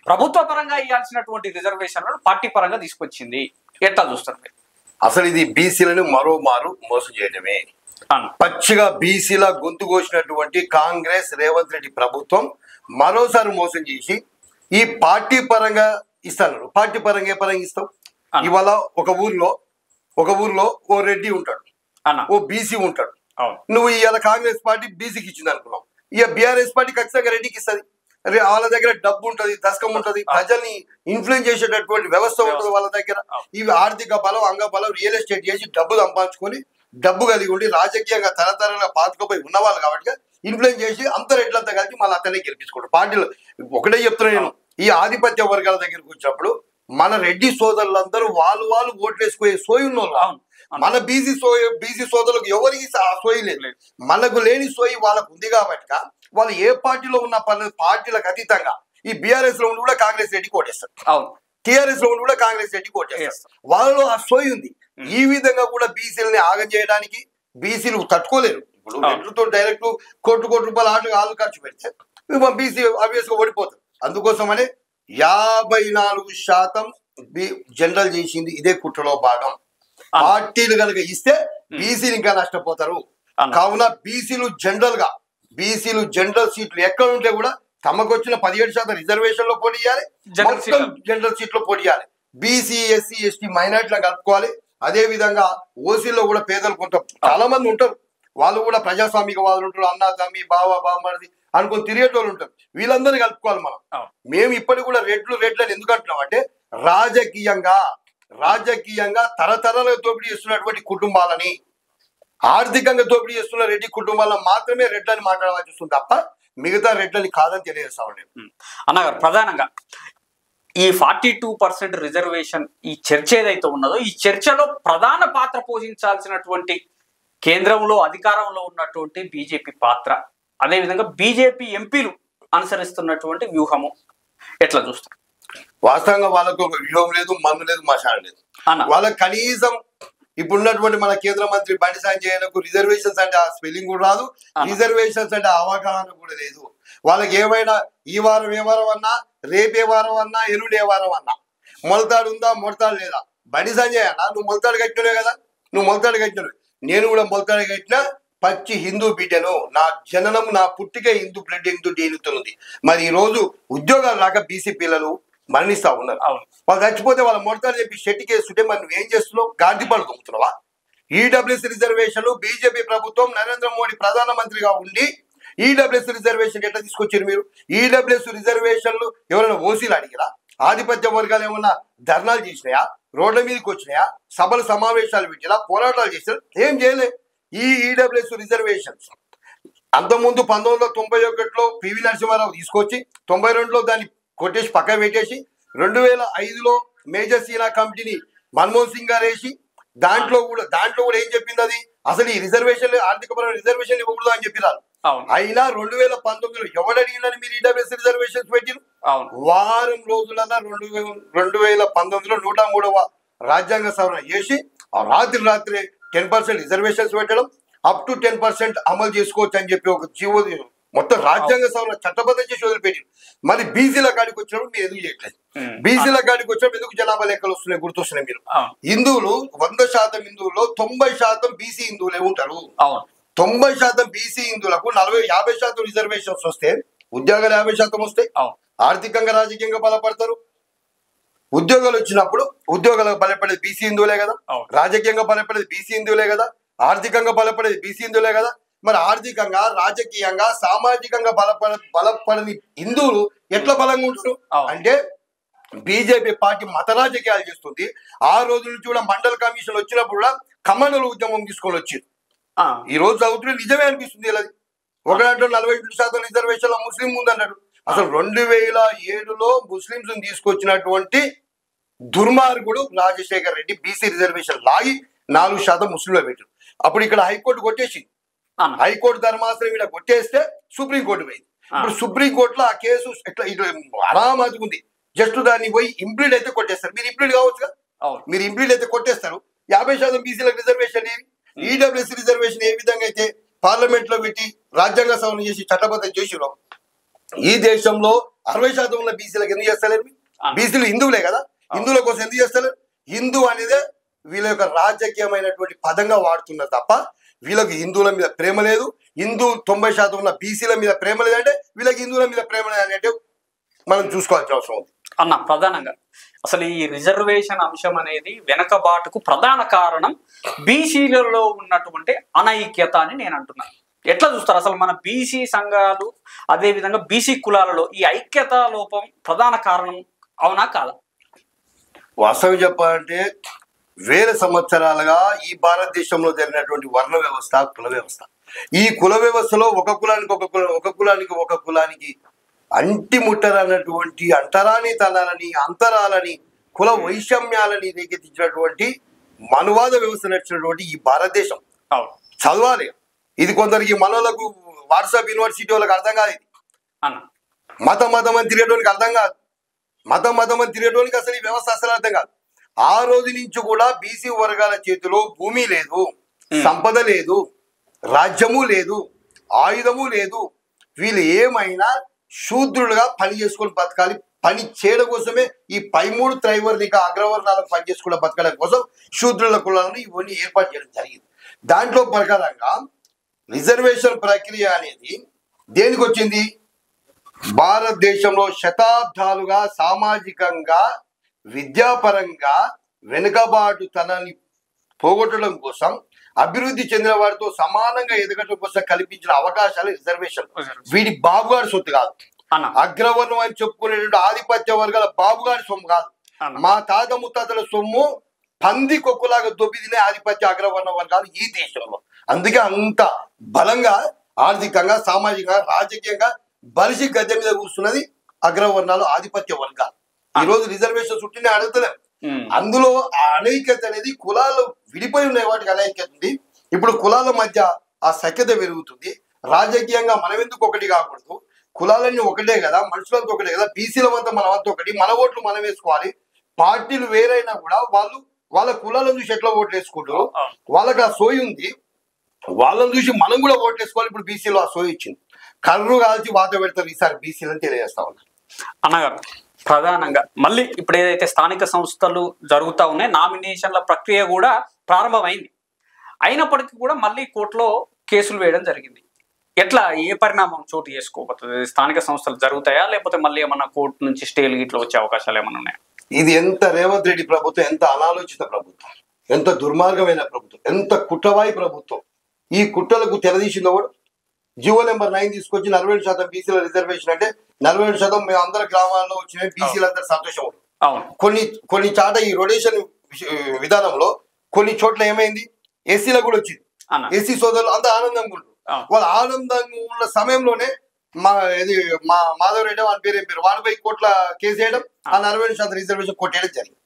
Speaker 2: ప్రభుత్వ పరంగా ఇవ్వాల్సినటువంటి రిజర్వేషన్లను పార్టీ పరంగా తీసుకొచ్చింది. ఎట్లా చూస్తారు?
Speaker 1: అసలు ఇది బీసీలను మరోమారు మోసం చేయడమే. పచ్చిగా బీసీల గొంతు కోసినటువంటి కాంగ్రెస్ రేవంత్ రెడ్డి ప్రభుత్వం మరోసారి మోసం చేసి ఈ పార్టీ పరంగా ఇస్తాను. పార్టీ పరంగా ఏ పరంగా ఇస్తావు? ఇవాళ ఒక ఊర్లో ఓ రెడ్డి ఉంటాడు, ఓ బీసీ ఉంటాడు. నువ్వు ఇవాళ కాంగ్రెస్ పార్టీ బీసీకి ఇచ్చింది అనుకున్నావు, ఇక బీఆర్ఎస్ పార్టీ ఖచ్చితంగా రెడ్డికి ఇస్తుంది. వాళ్ళ దగ్గర డబ్బు ఉంటది, దశకం ఉంటది, ప్రజల్ని ఇన్ఫ్లుయెన్స్ చేసేటటువంటి వ్యవస్థ ఉంటుంది వాళ్ళ దగ్గర. ఇవి ఆర్థిక బలం, అంగబలం, రియల్ ఎస్టేట్ చేసి డబ్బు సంపాదించుకొని, డబ్బు కలిగి ఉండి రాజకీయంగా తరతరంగా పాతుకుపోయి ఉన్నవాళ్ళు కాబట్టి ఇన్ఫ్లుయెన్స్ చేసి అంత రెడ్లంతా కలిసి మళ్ళీ అతనే గెలిపించుకోండి. పార్టీలు ఒకటే చెప్తున్నా నేను, ఈ ఆధిపత్య వర్గాల దగ్గరకు వచ్చినప్పుడు మన రెడ్డి సోదరులందరూ వాళ్ళు ఓట్లేసుకునే సోయి ఉన్నోళ్ళు. మన బీసీ సోదరులకు ఎవరికి ఆ సోయి లేదు. మనకు లేని సోయి వాళ్ళకు ఉంది కాబట్టి వాళ్ళు ఏ పార్టీలో ఉన్న పార్టీలకు అతీతంగా ఈ బీఆర్ఎస్ లో ఉండి కూడా కాంగ్రెస్ రెడ్డి కోటేస్తారు, టీఆర్ఎస్ లో ఉండి కూడా కాంగ్రెస్ రెడ్డి కోటేస్తారు. వాళ్ళలో ఆ సోయి ఉంది. ఈ విధంగా కూడా బీసీలని ఆగం చేయడానికి బీసీలు తట్టుకోలేరు. ఇప్పుడు రెడ్లతో డైరెక్ట్ కోటి రూపాయల ఆటలు ఖర్చు పెడితే బీసీ ఆబ్వియస్ గా ఓడిపోతారు. అందుకోసమనే 54% జనరల్ చేసింది ఇదే కుట్రలో భాగం. పార్టీలు కనుక ఇస్తే బీసీలు ఇంకా నష్టపోతారు. కావున బీసీలు జనరల్ సీట్లు ఎక్కడ ఉంటే కూడా తమకు వచ్చిన 17% రిజర్వేషన్ లో పోటీ చేయాలి, జనరల్ సీట్ లో పోటీ చేయాలి. బీసీ, ఎస్సీ, ఎస్టీ, మైనార్టీలను కలుపుకోవాలి. అదే విధంగా ఓసీలో కూడా పేదలు కొంత చాలా మంది ఉంటారు, వాళ్ళు కూడా ప్రజాస్వామిక వాదులు ఉంటారు, అన్నా తమ్మి బావా బామ్మది అనుకుని తిరిగేటోళ్ళు ఉంటారు. వీళ్ళందరినీ కలుపుకోవాలి మనం. మేము ఇప్పటికి కూడా రెడ్లని ఎందుకు అంటున్నాం అంటే రాజకీయంగా తరతరాలుగా దోపిడీ చేస్తున్నటువంటి కుటుంబాలని, ఆర్థికంగా దోపిడీ చేస్తున్న రెడ్డి కుటుంబాలను మాత్రమే రెడ్లని మాట్లాడవలసి వస్తుంది తప్ప మిగతా రెడ్లని కాదని తెలియజేస్తా ఉన్నాను.
Speaker 2: అన్నగారు, ప్రధానంగా ఈ 42% రిజర్వేషన్ ఈ చర్చ ఏదైతే ఉన్నదో, ఈ చర్చలో ప్రధాన పాత్ర పోషించాల్సినటువంటి కేంద్రంలో అధికారంలో ఉన్నటువంటి బీజేపీ పాత్ర, అదేవిధంగా బీజేపీ ఎంపీలు అనుసరిస్తున్నటువంటి వ్యూహము ఎట్లా చూస్తారు?
Speaker 1: వాస్తవంగా వాళ్ళకు ఒక వ్యూహం లేదు, మందు లేదు, మసాలా లేదు. వాళ్ళకి కనీసం ఇప్పుడున్నటువంటి మన కేంద్ర మంత్రి బండి సంజయ్కు రిజర్వేషన్స్ అంటే ఆ స్పెల్లింగ్ కూడా రాదు, రిజర్వేషన్స్ అంటే అవగాహన కూడా లేదు. వాళ్ళకి ఏమైనా ఈ వారం ఏ వారం అన్నా, రేపే వారం అన్నా, ఎల్లుండి ఏ వారం అన్నా, మొలతాడు ఉందా మొలతాడు లేదా. బండి సంజయ్ అన్న నువ్వు మొలతాడు కట్టినవే కదా, నువ్వు మొలతాడు కట్టినవే, నేను కూడా మొలతాడు కట్టిన పచ్చి హిందూ బిడ్డను, నా జననం నా పుట్టికే హిందూ బ్లడ్ హిందూ డీలుతుంది. మరి ఈ రోజు ఉద్యోగాలు రాక బీసీ పిల్లలు మరణిస్తా ఉన్నారు. వాళ్ళు చచ్చిపోతే వాళ్ళ మొడతాడు చెప్పి షెట్టి కేస్తుంటే మరి నువ్వేం చేస్తున్నావు? గాంధీ పళ్ళు దొంగతున్నావా? ఈడబ్ల్యూఎస్ రిజర్వేషన్లు బీజేపీ ప్రభుత్వం నరేంద్ర మోడీ ప్రధానమంత్రిగా ఉండి ఈడబ్ల్యూఎస్ రిజర్వేషన్ ఎట్లా తీసుకొచ్చారు మీరు? ఈడబ్ల్యూఎస్ రిజర్వేషన్లు ఎవరైనా ఓసీలు అడిగిరా? ఆధిపత్య వర్గాలు ఏమన్నా ధర్నాలు చేసినాయా? రోడ్ల మీదకి వచ్చినాయా? సభలు సమావేశాలు పెట్టినా? పోరాటాలు చేసినా? ఏం చేయలే. ఈ ఈడబ్ల్యూఎస్ రిజర్వేషన్స్ అంతకుముందు 1991లో పివి నరసింహారావు తీసుకొచ్చి 92లో దాన్ని కొట్టేసి పక్కన పెట్టేసి 2005లో మేజర్ సీనా కమిటీని మన్మోహన్ సింగ్ గారు వేసి దాంట్లో కూడా ఏం చెప్పింది, అది అసలు ఈ రిజర్వేషన్ ఆర్థికపరమైన రిజర్వేషన్ ఇవ్వకూడదు అని చెప్పినారు. అయినా 2019లో ఎవడడిగినని మీరు ఈడబ్ల్యూఎస్ రిజర్వేషన్స్ పెట్టిరు? వారం రోజులన్నా 2019లో 103వ రాజ్యాంగ సవరణ చేసి ఆ రాత్రి 10% రిజర్వేషన్స్ పెట్టడం, అప్ టు 10% అమలు చేసుకోవచ్చు అని చెప్పి ఒక జీవో మొత్తం రాజ్యాంగ సభలో చట్టబద్ధం చేసి వదిలిపెట్టి మరి బీసీల కాడికి వచ్చినప్పుడు మీరు ఎందుకు చేయట్లేదు? బీసీల కాడికి వచ్చినప్పుడు ఎందుకు జనాభా లెక్కలు వస్తున్నాయి గుర్తొస్తున్నాయి? మీరు హిందువులు 100% హిందువుల్లో 90% బీసీ హిందువులే ఉంటారు. 90% బీసీ హిందువులకు 50% రిజర్వేషన్స్ వస్తే ఉద్యోగాలు 50% వస్తాయి. ఆర్థికంగా రాజకీయంగా బలపడతారు. ఉద్యోగాలు వచ్చినప్పుడు ఉద్యోగాలకు బలపడేది బీసీ హిందువులే కదా, రాజకీయంగా బలపడేది బీసీ హిందువులే కదా, ఆర్థికంగా బలపడేది బీసీ హిందువులే కదా. మరి ఆర్థికంగా రాజకీయంగా సామాజికంగా బలపడని హిందువులు ఎట్లా బలంగా ఉంటారు అంటే బీజేపీ పార్టీ మత రాజకీయాలు చేస్తుంది. ఆ రోజు నుంచి కూడా మండల కమిషన్ వచ్చినప్పుడు కూడా కమాండల ఉద్యమం తీసుకొని వచ్చింది. ఈ రోజు చదువుతుంటే నిజమే అనిపిస్తుంది. ఇలా ఒకటంటే 42% రిజర్వేషన్ల ముస్లిం ఉందన్నాడు. అసలు 2007లో ముస్లింస్ తీసుకొచ్చినటువంటి దుర్మార్గుడు రాజశేఖర్ రెడ్డి బీసీ రిజర్వేషన్ లాగి 4% ముస్లింలో పెట్టారు. అప్పుడు ఇక్కడ హైకోర్టు కొట్టేసింది. హైకోర్టు ధర్మాసనం ఇక్కడ కొట్టేస్తే సుప్రీంకోర్టు పోయింది. ఇప్పుడు సుప్రీంకోర్టులో ఆ కేసు ఇట్లా అరామాజుకుంది. జస్ట్ దాన్ని పోయి ఇంప్లీడ్ అయితే కొట్టేస్తారు. మీరు ఇంప్లీడ్ కావచ్చు కదా, మీరు ఇంప్లీడ్ అయితే కొట్టేస్తారు. 50% బీసీలకు రిజర్వేషన్ ఏమి, ఈడబ్ల్యూఎస్ రిజర్వేషన్ ఏ విధంగా అయితే పార్లమెంట్ లో పెట్టి రాజ్యాంగ సవరణ చేసి చట్టబద్ధం చేసిరో ఈ దేశంలో 60% ఉన్న బీసీలకు ఎందుకు చేస్తలేరు? బీసీలు హిందువులే కదా, హిందువుల కోసం ఎందుకు చేస్తలేరు? హిందూ అనేదే వీళ్ళ యొక్క రాజకీయమైనటువంటి పదంగా వాడుతున్నారు తప్ప వీళ్ళకి హిందువుల మీద ప్రేమ లేదు. హిందూ 90% ఉన్న బీసీల మీద ప్రేమ లేదంటే వీళ్ళకి హిందువుల మీద ప్రేమ లేదంటే మనం చూసుకోవాల్సిన అవసరం ఉంది
Speaker 2: అన్న. ప్రధానంగా అసలు ఈ రిజర్వేషన్ అంశం అనేది వెనకబాటుకు ప్రధాన కారణం బీసీలలో ఉన్నటువంటి అనైక్యత అని నేను అంటున్నాను. ఎట్లా చూస్తారు అసలు మన బీసీ సంఘాలు అదే విధంగా బీసీ కులాలలో ఈ ఐక్యత లోపం ప్రధాన కారణం అవునా కాదా?
Speaker 1: వాస్తవం చెప్పాలంటే వేల సంవత్సరాలుగా ఈ భారతదేశంలో జరిగినటువంటి వర్ణ వ్యవస్థ, కుల వ్యవస్థ, ఈ కుల వ్యవస్థలో ఒక కులానికి అంటి ముట్టరన్నటువంటి అంటరాని తనాలని అంతరాలని కుల వైషమ్యాలని రేకెత్తించినటువంటి మనువాద వ్యవస్థ నడిచినటువంటి ఈ భారతదేశం చదవాలి. ఇది కొందరికి మనోళ్ళకు వాట్సాప్ యూనివర్సిటీ వాళ్ళకి అర్థం కాదు. ఇది మతం అని తిరిగేటోనికి అర్థం కాదు. మతం అని తిరిగేటోనికి అసలు ఈ వ్యవస్థ అసలు అర్థం కాదు. ఆ రోజు నుంచి కూడా బీసీ వర్గాల చేతిలో భూమి లేదు, సంపద లేదు, రాజ్యము లేదు, ఆయుధము లేదు. వీళ్ళు ఏమైనా శూద్రులుగా పని చేసుకొని బతకాలి. పని చేయడం కోసమే ఈ 13 త్రైవర్ణిక అగ్రవర్ణాలకు పని చేసుకున్న బతకడం కోసం శూద్రుల కులాలను ఇవన్నీ ఏర్పాటు చేయడం జరిగింది. దాంట్లో ప్రకారంగా రిజర్వేషన్ ప్రక్రియ అనేది దేనికి వచ్చింది? భారతదేశంలో శతాబ్దాలుగా సామాజికంగా విద్యాపరంగా వెనుకబాటుతనాన్ని పోగొట్టడం కోసం అభివృద్ధి చెందిన వారితో సమానంగా ఎదగడం కోసం కల్పించిన అవకాశాలు రిజర్వేషన్. వీడి బాబుగారి సొత్తు కాదు. అగ్రవర్ణం అని చెప్పుకునేటువంటి ఆధిపత్య వర్గాల బాబుగారి సొమ్ము కాదు. మా తాత ముత్తాతల సొమ్ము పంది కొక్కులాగా దొబ్బిదినే ఆధిపత్య అగ్రవర్ణ వర్గాలు ఈ దేశంలో. అందుకే అంత బలంగా ఆర్థికంగా సామాజికంగా రాజకీయంగా బలిసి గద్దె మీద కూర్చున్నది అగ్రవర్ణాలు, ఆధిపత్య వర్గాలు. ఈ రోజు రిజర్వేషన్ చుట్టినే అడుగుతలేం. అందులో ఆ అనైక్యత అనేది కులాలు విడిపోయి ఉన్నాయి, వాటికి అనైక్యత ఉంది. ఇప్పుడు కులాల మధ్య ఆ సఖ్యత పెరుగుతుంది. రాజకీయంగా మనం ఎందుకు ఒకటి కాకూడదు? కులాలన్నీ ఒకటే కదా, మనుషులంతా ఒకటే కదా, బీసీలమంతా మనమంతా ఒకటి, మన ఓట్లు మనం వేసుకోవాలి. పార్టీలు వేరైనా కూడా వాళ్ళు వాళ్ళ కులాలను చూసి ఎట్లా ఓట్లు వేసుకుంటారు, వాళ్ళకి ఆ సోయి ఉంది. వాళ్ళని చూసి మనం కూడా ఓట్లు వేసుకోవాలి. ఇప్పుడు బీసీలో ఆ సోయి ఇచ్చింది. కర్రు కాల్చి వాత పెడతారు ఈసారి బీసీలని తెలియజేస్తా ఉన్నారు
Speaker 2: అన్నగారు. ప్రధానంగా మళ్ళీ ఇప్పుడు ఏదైతే స్థానిక సంస్థలు జరుగుతూ ఉన్నాయి, నామినేషన్ల ప్రక్రియ కూడా ప్రారంభమైంది. అయినప్పటికీ కూడా మళ్ళీ కోర్టులో కేసులు వేయడం జరిగింది. ఎట్లా ఏ పరిణామం చోటు చేసుకోబోతుంది? స్థానిక సంస్థలు జరుగుతాయా లేకపోతే మళ్ళీ ఏమన్నా కోర్టు నుంచి స్టేలు గిట్లా వచ్చే అవకాశాలు ఏమన్నా ఉన్నాయా?
Speaker 1: ఇది ఎంత రేవంత్ రెడ్డి ప్రభుత్వం, ఎంత అనాలోచిత ప్రభుత్వం, ఎంత దుర్మార్గమైన ప్రభుత్వం, ఎంత కుట్రవాయి ప్రభుత్వం. ఈ కుట్రలకు తెరదీసిందో కూడా జీవో నెంబర్ 9 తీసుకొచ్చి 47% బీసీల రిజర్వేషన్ అంటే 47% మేము అందరి గ్రామాల్లో వచ్చిన బీసీలు అందరూ సంతోషం. కొన్ని చాట ఈ రొటేషన్ విధానంలో కొన్ని చోట్ల ఏమైంది, ఎస్సీలకు కూడా వచ్చింది. ఎస్సీ సోదరులు అంత ఆనందంగా ఉంటారు. వాళ్ళు ఆనందంగా ఉన్న సమయంలోనే మా మాధవ్ వాని పేరు ఏం పేరు వాడిపై కోట్ల కేసు వేయడం, ఆ 47% రిజర్వేషన్ కొట్టేయడం జరిగింది.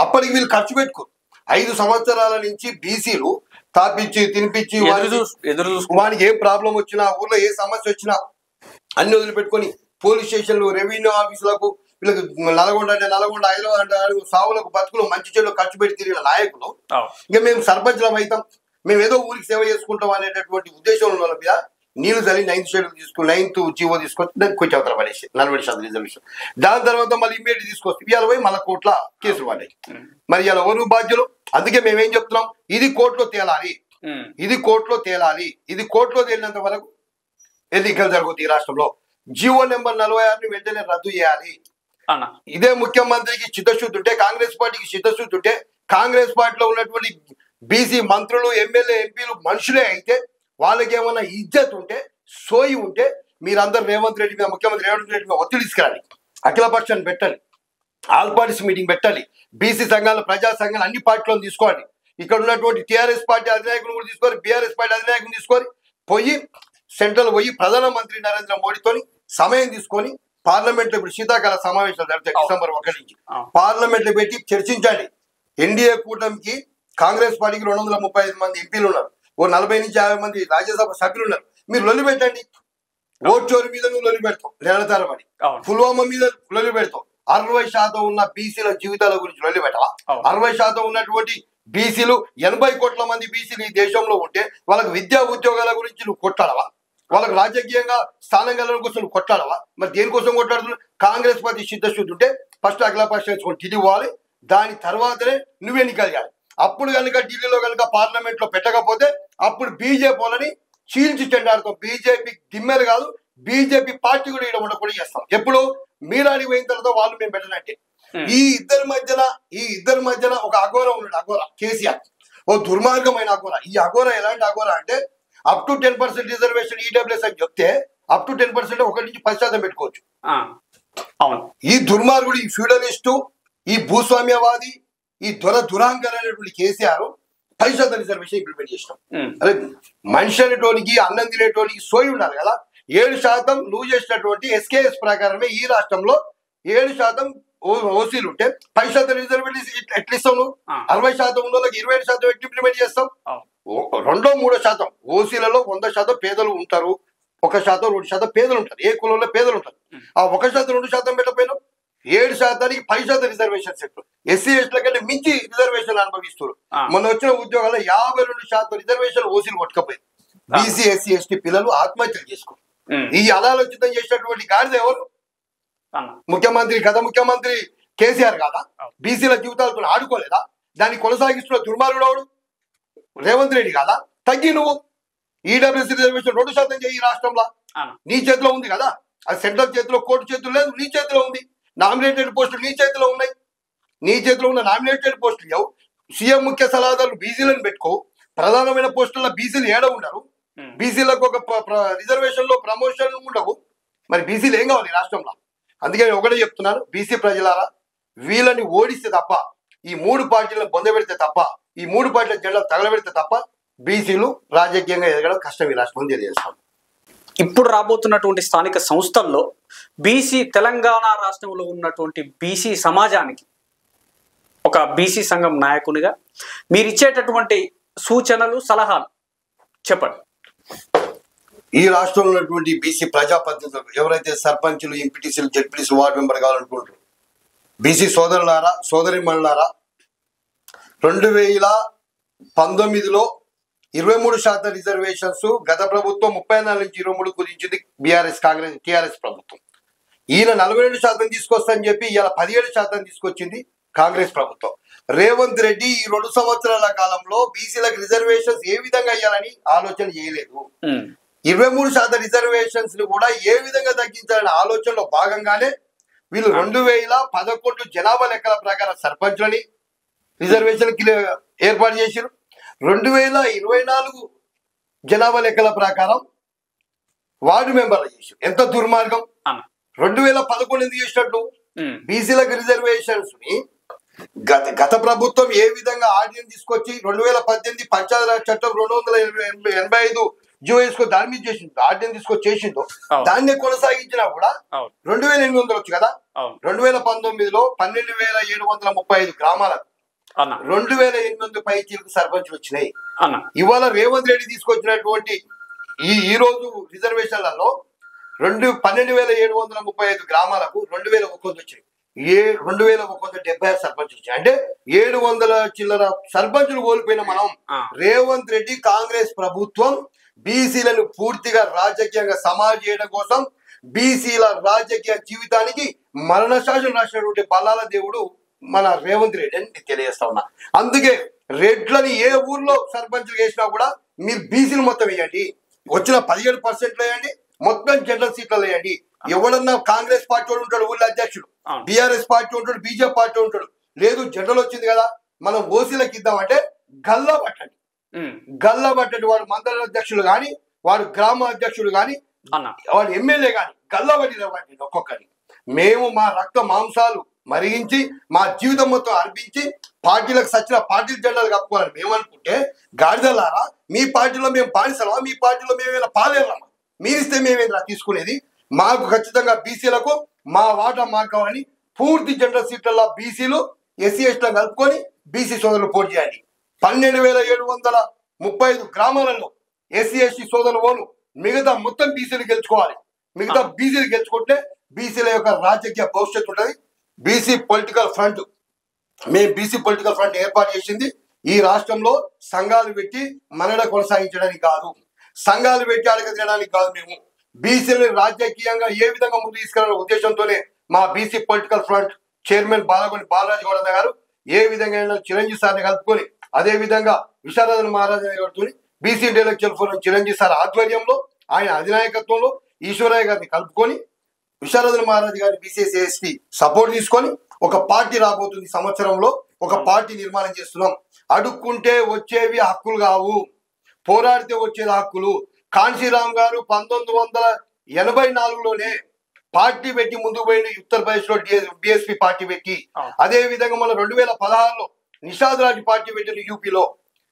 Speaker 1: అప్పటికి వీళ్ళు ఖర్చు పెట్టుకో 5 సంవత్సరాల నుంచి బీసీలు తాపించి తినిపించి వానికి ఏం ప్రాబ్లం వచ్చినా, ఊర్లో ఏ సమస్య వచ్చినా అన్ని వదిలిపెట్టుకొని పోలీస్ స్టేషన్లు, రెవెన్యూ ఆఫీసులకు, వీళ్ళకి నల్గొండ అంటే నల్గొండ, హైదరాబాద్ అంటే సావులకు, బతుకులు, మంచి చెడులు ఖర్చు పెట్టి తిరిగిన నాయకులు ఇంకా మేము సర్పంచ్లం అవుతాం, మేము ఏదో ఊరికి సేవ చేసుకుంటాం అనేటటువంటి ఉద్దేశంలో ఉన్న వాళ్ళ మీద నీళ్లు చల్లి 9th షెడ్యూల్ తీసుకుని 9th జీవో తీసుకొచ్చి దానికి కొంచెం అవతల పడేసి 40% రిజర్వేషన్. దాని తర్వాత మళ్ళీ ఇమ్మీడియట్ తీసుకొస్తే ఇవాళ పోయి మళ్ళీ కోర్టుల కేసులు పడ్డాయి. మరి ఇలా ఎవరు బాధ్యులు? అందుకే మేమేం చెప్తున్నాం, ఇది కోర్టులో తేలాలి, ఇది కోర్టులో తేలాలి. ఇది కోర్టులో తేలినంత వరకు ఎన్నికలు జరుగుతాయి ఈ రాష్ట్రంలో. జీవో నెంబర్ 46ని వెంటనే రద్దు చేయాలి. ఇదే ముఖ్యమంత్రికి చిత్తశుద్ధి ఉంటే, కాంగ్రెస్ పార్టీకి చిత్తశుద్ధి ఉంటే, కాంగ్రెస్ పార్టీలో ఉన్నటువంటి బీసీ మంత్రులు, ఎమ్మెల్యే, ఎంపీలు మనుషులే అయితే, వాళ్ళకి ఏమన్నా ఇజ్జత్ ఉంటే, సోయి ఉంటే, మీరందరూ రేవంత్ రెడ్డి మీద, ముఖ్యమంత్రి రేవంత్ రెడ్డి మీద ఒత్తిడి తీసుకురాలి. అఖిలపక్షాన్ని పెట్టాలి, ఆల్ పార్టీస్ మీటింగ్ పెట్టాలి, బీసీ సంఘాలు, ప్రజా సంఘాలు అన్ని పార్టీలను తీసుకోవాలి. ఇక్కడ ఉన్నటువంటి టీఆర్ఎస్ పార్టీ అధినాయకులు కూడా తీసుకొని, బీఆర్ఎస్ పార్టీ అధినాయకులు తీసుకొని పోయి సెంట్రల్ పోయి ప్రధానమంత్రి నరేంద్ర మోడీతోని సమయం తీసుకొని పార్లమెంట్ లో ఇప్పుడు శీతాకాల సమావేశాలు జరుగుతాయి డిసెంబర్ 1 నుంచి పార్లమెంట్ లో పెట్టి చర్చించాలి. ఎన్డీఏ కూటమికి కాంగ్రెస్ పార్టీకి 235 మంది ఎంపీలు ఉన్నారు, ఓ 40 నుంచి 50 మంది రాజ్యసభ సభ్యులు ఉన్నారు. మీరు లొల్లి పెట్టండి. ఓట్ చోరీ మీద నువ్వు లొల్లి పెడతావు, నెలతరమని పుల్వామా మీద లొల్లి పెడతావు. 60% ఉన్న బీసీల జీవితాల గురించి లొల్లి పెట్టవా? 60% ఉన్నటువంటి బీసీలు 80 కోట్ల మంది బీసీలు ఈ దేశంలో ఉంటే వాళ్ళకి విద్యా ఉద్యోగాల గురించి నువ్వు కొట్లాడవా? వాళ్ళకి రాజకీయంగా స్థానం కలగడం కోసం నువ్వు కొట్లాడవా? మరి దేనికోసం కొట్లాడుతున్నావు? కాంగ్రెస్ పార్టీ సిద్ధశుద్ధి ఉంటే ఫస్ట్ అఖిలపక్షం వేసుకొని ఢిల్లీ పోవాలి, దాని తర్వాతనే నువ్వు ఎన్నికలు చేయాలి. అప్పుడు కనుక ఢిల్లీలో కనుక పార్లమెంట్ లో పెట్టకపోతే అప్పుడు బీజేపీ వాళ్ళని చీల్చి చెండాడుతాం. బీజేపీ దిమ్మెలు కాదు, బీజేపీ పార్టీ కూడా ఇక్కడ ఉండకుండా చేస్తాం. ఎప్పుడు మీరాడి పోయిన తర్వాత వాళ్ళు మేము పెట్టనంటే ఈ ఇద్దరి మధ్యన ఒక అఘోర ఉన్నాడు. అఘోర కేసీఆర్, ఓ దుర్మార్గమైన అఘోర. ఈ అఘోర ఎలాంటి అఘోర అంటే అప్ టు 10% రిజర్వేషన్ ఈడబ్ల్యూఎస్ అని చెప్తే అప్ టు 10% 1 నుంచి 10% పెట్టుకోవచ్చు. ఈ దుర్మార్గుడు, ఈ ఫ్యూడలిస్టు, ఈ భూస్వామ్యవాది, ఈ దురహంకారం అనేటువంటి కేసీఆర్ 10% రిజర్వేషన్ ఇంప్లిమెంట్ చేసినాం. అరే మనిషి అనేటోనికి, అన్నం తినేటోనికి సోయి ఉండాలి కదా. 7% నువ్వు చేసినటువంటి ఎస్కేఎస్ ప్రకారమే ఈ రాష్ట్రంలో 7% ఓసీలు ఉంటే 10% రిజర్వేషన్ ఎట్లా ఇస్తావు నువ్వు? 60% ఉన్న వాళ్ళకి 25% ఎట్లా ఇంప్లిమెంట్ చేస్తావు? 2-3% ఓసీలలో 100% పేదలు ఉంటారు, 1%, 2% పేదలు ఉంటారు, ఏ కులంలో పేదలు ఉంటారు. ఆ 1%, 2% పెట్టకపోయినా 7%కి 10% రిజర్వేషన్ సెట్. ఎస్సీ ఎస్టీల కంటే మించి రిజర్వేషన్ అనుభవిస్తారు. మొన్న వచ్చిన ఉద్యోగాల్లో 52% రిజర్వేషన్ ఓసీలు కొట్టుకపోయింది. బీసీ, ఎస్సీ, ఎస్టీ పిల్లలు ఆత్మహత్యలు చేసుకో. ఈ అనాలోచితం చేసినటువంటి గాడిద ఎవరు? ముఖ్యమంత్రి, గత ముఖ్యమంత్రి కేసీఆర్ కాదా? బీసీల జీవితాలతో ఆడుకోలేదా? దాన్ని కొనసాగిస్తున్న దుర్మార్గుడు ఎవడు? రేవంత్ రెడ్డి కాదా? తగ్గి నువ్వు ఈడబ్ల్యూసీ రిజర్వేషన్ 2% చేయి. ఈ రాష్ట్రంలో నీ చేతిలో ఉంది కదా, అది సెంట్రల్ చేతిలో, కోర్టు చేతిలో లేదు, నీ చేతిలో ఉంది. నామినేటెడ్ పోస్టులు నీ చేతిలో ఉన్నాయి. నీ చేతిలో ఉన్న నామినేటెడ్ పోస్టులు లేవు. సీఎం ముఖ్య సలహాదారులు బీసీలను పెట్టుకో. ప్రధానమైన పోస్టుల్లో బీసీలు ఏడ ఉండరు. బీసీలకు ఒక రిజర్వేషన్ లో ప్రమోషన్ ఉండవు. మరి బీసీలు ఏం కావాలి రాష్ట్రంలో? అందుకే ఒకటే చెప్తున్నాను, బీసీ ప్రజలారా, వీళ్ళని ఓడిస్తే తప్ప, ఈ 3 పార్టీలను పొందబెడితే తప్ప, ఈ 3 పార్టీల జెండా తగలబెడితే తప్ప బీసీలు రాజకీయంగా ఎదగడం కష్టం ఈ రాష్ట్రం తెలియజేస్తాం.
Speaker 2: ఇప్పుడు రాబోతున్నటువంటి స్థానిక సంస్థల్లో బీసీ, తెలంగాణ రాష్ట్రంలో ఉన్నటువంటి బీసీ సమాజానికి ఒక బీసీ సంఘం నాయకునిగా మీరు ఇచ్చేటటువంటి సూచనలు, సలహాలు చెప్పండి.
Speaker 1: ఈ రాష్ట్రంలో ఉన్నటువంటి బీసీ ప్రజాప్రతినిధులు ఎవరైతే సర్పంచులు, ఎంపీటీసీలు, జెడ్పీటీసీలు, వార్డు మెంబర్ కావాలనుకుంటారు, బీసీ సోదరులారా, సోదరిమణులారా, 2019లో 23% రిజర్వేషన్స్ గత ప్రభుత్వం 34 నుంచి 23 కుదించింది టీఆర్ఎస్ ప్రభుత్వం. ఈయన 42% తీసుకొస్తానని చెప్పి ఇవాళ 17% తీసుకొచ్చింది కాంగ్రెస్ ప్రభుత్వం. రేవంత్ రెడ్డి ఈ 2 సంవత్సరాల కాలంలో బీసీలకు రిజర్వేషన్స్ ఏ విధంగా ఇవ్వాలని ఆలోచన చేయలేదు. 23% రిజర్వేషన్స్ ని కూడా ఏ విధంగా తగ్గించాలనే ఆలోచనలో భాగంగానే వీళ్ళు 2011 జనాభా లెక్కల ప్రకారం సర్పంచ్లని రిజర్వేషన్ ఏర్పాటు చేశారు. 2024 జనాభా లెక్కల ప్రకారం వార్డు మెంబర్లు చేశారు. ఎంత దుర్మార్గం! 2011 ఎందుకు చేసినట్టు? బీసీలకు రిజర్వేషన్స్ ని గత ప్రభుత్వం ఏ విధంగా ఆర్డినెన్స్ తీసుకొచ్చి 2018 పంచాయతీరాజ్ చట్టం 285 జియో వేసుకో దాని మీద చేసిందో, ఆర్డినెన్స్ తీసుకొచ్చి చేసిందో, దాన్ని కొనసాగించినా కూడా 2800 వచ్చు కదా. 2019లో 12,735 గ్రామాలకు 2,800 పైచీలకు సర్పంచ్లు వచ్చినాయి. ఇవాళ రేవంత్ రెడ్డి తీసుకొచ్చినటువంటి ఈ రోజు రిజర్వేషన్లలో 12,735 గ్రామాలకు 2,000 ఒక్కొక్కటి వచ్చినాయి. 2176 సర్పంచులు వచ్చాయి. అంటే 700 చిల్లర సర్పంచులు కోల్పోయిన మనం రేవంత్ రెడ్డి కాంగ్రెస్ ప్రభుత్వం బీసీలను పూర్తిగా రాజకీయంగా సమాజ్ చేయడం కోసం బీసీల రాజకీయ జీవితానికి మరణ శాసనం రాసినటువంటి బల్లాల దేవుడు మన రేవంత్ రెడ్డి అని నేను తెలియజేస్తా ఉన్నా. అందుకే రెడ్లని ఏ ఊర్లో సర్పంచులు వేసినా కూడా మీరు బీసీలు మొత్తం వేయండి, వచ్చిన 17% వేయండి, మొత్తం జనరల్ సీట్లలో వేయండి. ఎవడన్నా కాంగ్రెస్ పార్టీ వాడు ఉంటాడు ఊళ్ళో అధ్యక్షుడు, బీఆర్ఎస్ పార్టీ ఉంటాడు, బీజేపీ పార్టీ ఉంటాడు, లేదు జనరల్ వచ్చింది కదా మనం ఓసీలకు ఇద్దామంటే గల్లా పట్టండి. వాడు మండల అధ్యక్షుడు కానీ, వాడు గ్రామ అధ్యక్షుడు కానీ, వాడు ఎమ్మెల్యే కానీ గల్లా పట్టినవ్వండి ఒక్కొక్కరి. మేము మా రక్త మాంసాలు మరిగించి మా జీవితం మొత్తం అర్పించి పార్టీలకు సచ్చిన పార్టీల జెండాలు కప్పుకోవాలని మేము అనుకుంటే, గాడిదలారా మీ పార్టీలో మేము బానిసలమా, మీ పార్టీలో మేమేమైనా పాలేరమా, మీరిస్తే మేమేమైనా తీసుకునేది? మాకు ఖచ్చితంగా బీసీలకు మా వాటా మాకు కావాలని పూర్తి జనరల్ సీట్లలో బీసీలు ఎస్సీ ఎస్టీలను కలుపుకొని బీసీ సోదరులు పోటీ చేయాలి. 12,735 గ్రామాలలో ఎస్సీ ఎస్టీ సోదరులు పోను, మిగతా మొత్తం బీసీలు గెలుచుకోవాలి. మిగతా బీసీలు గెలుచుకుంటే బీసీల యొక్క రాజకీయ భవిష్యత్తు ఉంటుంది. బీసీ పొలిటికల్ ఫ్రంట్, మేము బీసీ పొలిటికల్ ఫ్రంట్ ఏర్పాటు చేసింది ఈ రాష్ట్రంలో సంఘాలు పెట్టి మనడ కొనసాగించడానికి కాదు, సంఘాలు పెట్టి అడగడానికి కాదు. మేము బీసీలను రాజకీయంగా ఏ విధంగా ముందు తీసుకెళ్లాలనే ఉద్దేశంతోనే మా BC political front chairman Balaraju Gouda garu ఏ విధంగా చిరంజీవి సార్ని కలుపుకొని, అదే విధంగా విశారదన్ మహారాజు గారితో BC intellectual forum Chiranjeevi sir ఆధ్వర్యంలో ఆయన అధినాయకత్వంలో ఈశ్వరయ్య గారిని కలుపుకొని విశారదన్ మహారాజు గారి బీసీఎస్టీ సపోర్ట్ తీసుకొని ఒక పార్టీ రాబోతుంది. సంవత్సరంలో ఒక పార్టీ నిర్మాణం చేస్తున్నాం. అడుక్కుంటే వచ్చేవి హక్కులు కావు, పోరాడితే వచ్చేది హక్కులు. కాన్సీరామ్ గారు 1984లోనే పార్టీ పెట్టి ముందుకు పోయింది, ఉత్తరప్రదేశ్ లో బిఎస్పీ పార్టీ పెట్టి. అదే విధంగా మన 2016లో నిషాద్ రాజు పార్టీ పెట్టిన యూపీలో.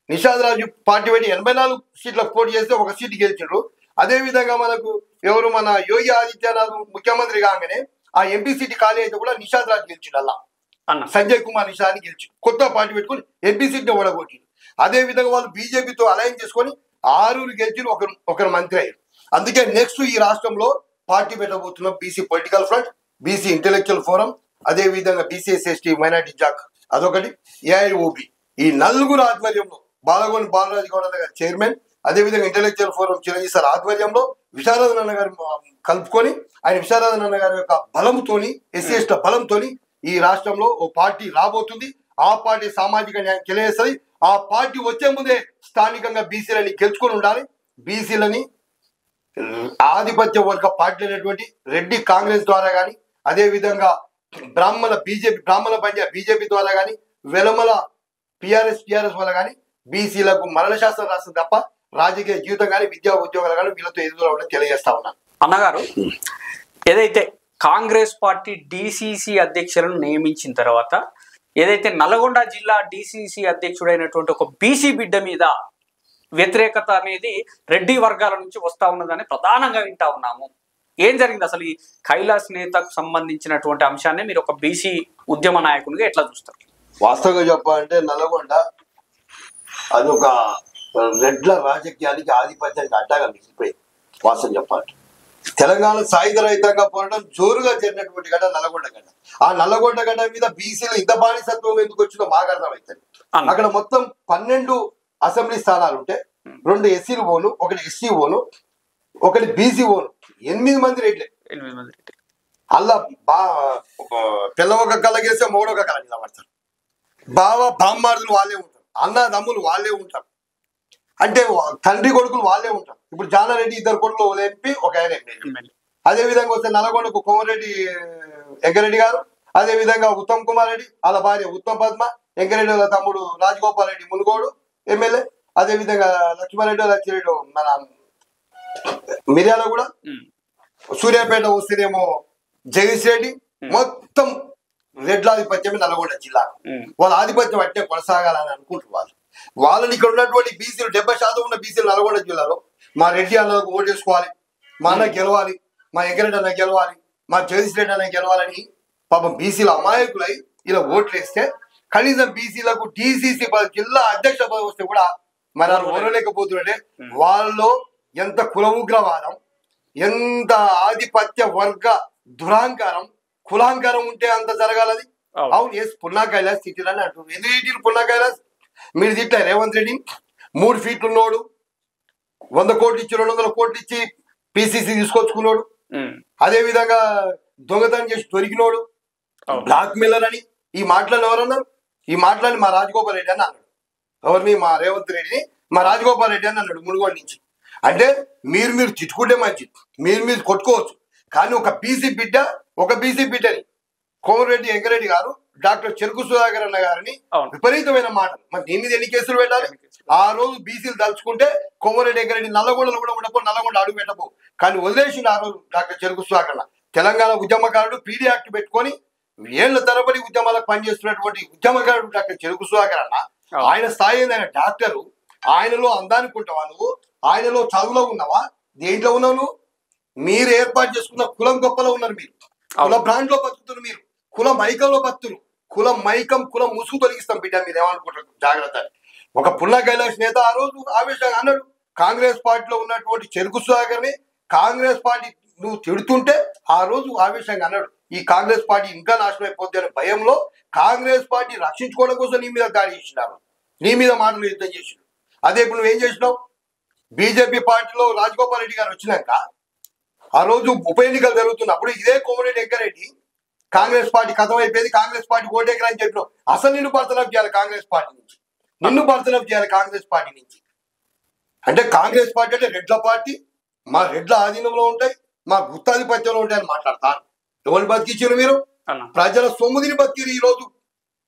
Speaker 1: నిషాద్ రాజు పార్టీ పెట్టి 84 సీట్లకు పోటీ చేస్తే ఒక సీటు గెలిచిండ్రు. అదే విధంగా మనకు ఎవరు మన యోగి ఆదిత్యనాథ్ ముఖ్యమంత్రి కాగానే ఆ ఎంపీ సీట్ ఖాళీ అయితే కూడా నిషాద్ రాజు గెలిచిండు. అలా సంజయ్ కుమార్ నిషాద్ గెలిచి కొత్త పార్టీ పెట్టుకుని ఎంపీ సీట్ని ఓడగొట్టిండు. అదే విధంగా వాళ్ళు బీజేపీతో అలయన్స్ చేసుకొని 6 గెలిచి ఒకరు మంత్రి అయ్యారు. అందుకే నెక్స్ట్ ఈ రాష్ట్రంలో పార్టీ పెట్టబోతున్నాం BC political front, BC intellectual forum, అదే విధంగా బీసీఎస్ఎస్టీ మైనార్టీ జాక్ అదొకటి, ఏఐఓబి. ఈ నలుగురు ఆధ్వర్యంలో బాలరాజు గౌడ గారి చైర్మన్, అదేవిధంగా ఇంటెలెక్చువల్ ఫోరం చిరంజీవి సార్ ఆధ్వర్యంలో విశారదన్ అన్న గారి కలుపుకొని ఆయన విశారదన్ అన్న గారి యొక్క బలంతోని ఎస్సీ ఎస్టీ బలంతోని ఈ రాష్ట్రంలో ఓ పార్టీ రాబోతుంది. ఆ పార్టీ సామాజిక న్యాయం తెలియజేస్తుంది. ఆ పార్టీ వచ్చే ముందే స్థానికంగా బీసీలని గెలుచుకొని ఉండాలి. బీసీలని ఆధిపత్య వర్గ పార్టీ అనేటువంటి రెడ్డి కాంగ్రెస్ ద్వారా కానీ, అదే విధంగా బ్రాహ్మణ పంజాబ్ బీజేపీ ద్వారా కానీ, వెలమల టిఆర్ఎస్ వల్ల కానీ బీసీలకు మరణ శాస్త్రం రాస్తుంది తప్ప రాజకీయ జీవితం కానీ, విద్యా ఉద్యోగాలు కానీ వీళ్ళతో ఎదురు తెలియజేస్తా ఉన్నాను.
Speaker 2: అన్నగారు, ఏదైతే కాంగ్రెస్ పార్టీ డిసిసి అధ్యక్షులను నియమించిన తర్వాత ఏదైతే నల్గొండ జిల్లా డిసిసి అధ్యక్షుడైనటువంటి ఒక బీసీ బిడ్డ మీద వ్యతిరేకత అనేది రెడ్డి వర్గాల నుంచి వస్తా ఉన్నదని ప్రధానంగా వింటా ఉన్నాము. ఏం జరిగింది అసలు? ఈ కైలాస్ నేతకు సంబంధించినటువంటి అంశాన్ని మీరు ఒక బీసీ ఉద్యమ నాయకునిగా ఎట్లా చూస్తారు?
Speaker 1: వాస్తవంగా చెప్పాలంటే నల్గొండ అది ఒక రెడ్ల రాజకీయానికి ఆధిపత్యానికి అడ్డాగా మిగిలిపోయింది. వాస్తవం చెప్పాలంటే తెలంగాణ సాయుధ రహితంగా పోరాటం జోరుగా జరిగినటువంటి గడ్డ నల్గొండ గడ్డ. ఆ నల్గొండ గడ్డ మీద బీసీలు ఇంత బానిసత్వం ఎందుకు వచ్చిందో మాకు అర్థమవుతుంది. అక్కడ మొత్తం 12 అసెంబ్లీ స్థానాలు ఉంటే 2 ఎస్సీలు own, 1 SC own, 1 BC own, 8 మంది రెడ్లే. అలా పిల్లవొక కళ్ళగేస్తే మొగడొక కళ నిలబడతారు. బామ్మార్దులు వాళ్ళే ఉంటారు, అన్నదమ్ములు వాళ్ళే ఉంటారు, అంటే తండ్రి కొడుకులు వాళ్ళే ఉంటారు. ఇప్పుడు జానారెడ్డి 2 కొడుకులు ఎంపీ, ఒక ఆయన ఎమ్మెల్యే. అదే విధంగా వస్తే నల్గొండకు కోమరెడ్డి వెంకరెడ్డి గారు, అదే విధంగా ఉత్తమ్ కుమార్ రెడ్డి వాళ్ళ భార్య ఉత్తమ్ పద్మ, వెంకరెడ్డి వాళ్ళ తమ్ముడు రాజగోపాల్ రెడ్డి మునుగోడు ఎమ్మెల్యే, అదే విధంగా లక్ష్మారెడ్డి లక్ష్మిరెడ్డి మన మిర్యాల కూడా, సూర్యాపేట వస్తేనేమో జగదీష్ రెడ్డి. మొత్తం రెడ్ల ఆధిపత్యమే నల్గొండ జిల్లా. వాళ్ళ ఆధిపత్యం అంటే కొనసాగాలని అనుకుంటున్నారు. వాళ్ళని ఇక్కడ ఉన్నటువంటి బీసీలు 70% ఉన్న బీసీలు నల్గొండ జిల్లాలో మా రెడ్డి అన్నకు ఓటేసుకోవాలి, మా అన్న గెలవాలి, మా వెంకరెడ్డి అన్న గెలవాలి, మా జగదీష్ రెడ్డి అన్న గెలవాలని పాపం బీసీల అమాయకులై ఇలా ఓట్లు వేస్తే కనీసం బీసీలకు డిసిసి జిల్లా అధ్యక్ష పదవి వస్తే కూడా మరి ఓరలేకపోతుంటే వాళ్ళలో ఎంత కుల ఉగ్రవాదం, ఎంత ఆధిపత్య వర్గ దురాంకారం, కులాంకరం ఉంటే అంత జరగాలది. అవును ఎస్ పున్నా కైలాస్ తిట్టిరని అంటున్నారు. ఎందుకు తిట్టిరు పున్నా కైలాస్? మీరు తిట్ట రేవంత్ రెడ్డి 3 ఫీట్లు ఉన్నోడు, 100 కోట్లు ఇచ్చి 200 కోట్లు ఇచ్చి పిసిసి తీసుకొచ్చుకున్నాడు, అదే విధంగా దొంగతనం చేసి దొరికినోడు, బ్లాక్ మెయిలర్ అని ఈ మాటలను ఎవరన్నారు? ఈ మాటలని మా రాజగోపాల్ రెడ్డి అని అన్నాడు. ఎవరిని? మా రేవంత్ రెడ్డిని మా రాజగోపాల్ రెడ్డి అని అన్నాడు మునుగోడు నుంచి. అంటే మీరు తిట్టుకుంటే మంచిది, మీరు కొట్టుకోవచ్చు, కానీ ఒక బీసీ బిడ్డని కోమరెడ్డి వెంకరెడ్డి గారు డాక్టర్ చెరుకు సుధాకర్ అన్న గారిని విపరీతమైన మాటలు, మరి దీని మీద ఎన్ని కేసులు పెట్టాలి? ఆ రోజు బీసీలు తలుచుకుంటే కోమరెడ్డి వెంకరెడ్డి నల్లగొండలు కూడా ఉండపో, నల్లగొండ అడుగు పెట్టబో, కానీ వదిలేసిండు ఆ రోజు డాక్టర్ చెరుకు సుధాకర్. తెలంగాణ ఉద్యమకారుడు పీడీ యాక్ట్ పెట్టుకొని ఏళ్ల తరబడి ఉద్యమాలకు పనిచేస్తున్నటువంటి ఉద్యమకారుడు డాక్టర్ చెరుకు సుధాకర్ అన్న. ఆయన స్థాయి ఏందైనా డాక్టరు, ఆయనలో అందానికి ఉంటావా నువ్వు? ఆయనలో చదువులో ఉన్నావా? దేంట్లో ఉన్నావు నువ్వు? మీరు ఏర్పాటు చేసుకున్న కులం గొప్పలో ఉన్నారు, మీరు కుల బ్రాండ్ లో బతుకుతున్నారు, మీరు కుల మైకంలో బతుకుతున్నారు. కులం ముసుగు తొలగిస్తాం బిడ్డ, మీరు ఏమనుకుంటారు? జాగ్రత్త. ఒక పున్నా కైలాష్ నేత ఆ రోజు ఆవేశంగా అన్నాడు, కాంగ్రెస్ పార్టీలో ఉన్నటువంటి చెరుకు సుధాకర్ ని కాంగ్రెస్ పార్టీ నువ్వు తిడుతుంటే ఆ రోజు ఆవేశంగా అన్నాడు, ఈ కాంగ్రెస్ పార్టీ ఇంకా నాశనం అయిపోద్ది అనే భయంలో కాంగ్రెస్ పార్టీ రక్షించుకోవడం కోసం నీ మీద దాడి చేసినారు, నీ మీద మాటలు యుద్ధం చేసినారు. అదే ఇప్పుడు నువ్వేం చేసినావు? బీజేపీ పార్టీలో రాజగోపాల్ రెడ్డి గారు వచ్చినాక ఆ రోజు ఉప ఎన్నికలు జరుగుతున్నప్పుడు ఇదే కోమరెడ్డి వెంకరెడ్డి కాంగ్రెస్ పార్టీ కథం అయిపోయింది, కాంగ్రెస్ పార్టీ ఓటేకరా అని చెప్పినావు. అసలు నిన్ను బర్తరఫ్ చేయాలి కాంగ్రెస్ పార్టీ నుంచి, కాంగ్రెస్ పార్టీ నుంచి. అంటే కాంగ్రెస్ పార్టీ అంటే రెడ్ల పార్టీ, మా రెడ్ల ఆధీనంలో ఉంటాయి, మా గుత్తాధిపత్యంలో ఉంటాయని మాట్లాడతారు. ఎవరు బతికించారు మీరు? ప్రజల సొమ్ముదిని బతికిరు. ఈ రోజు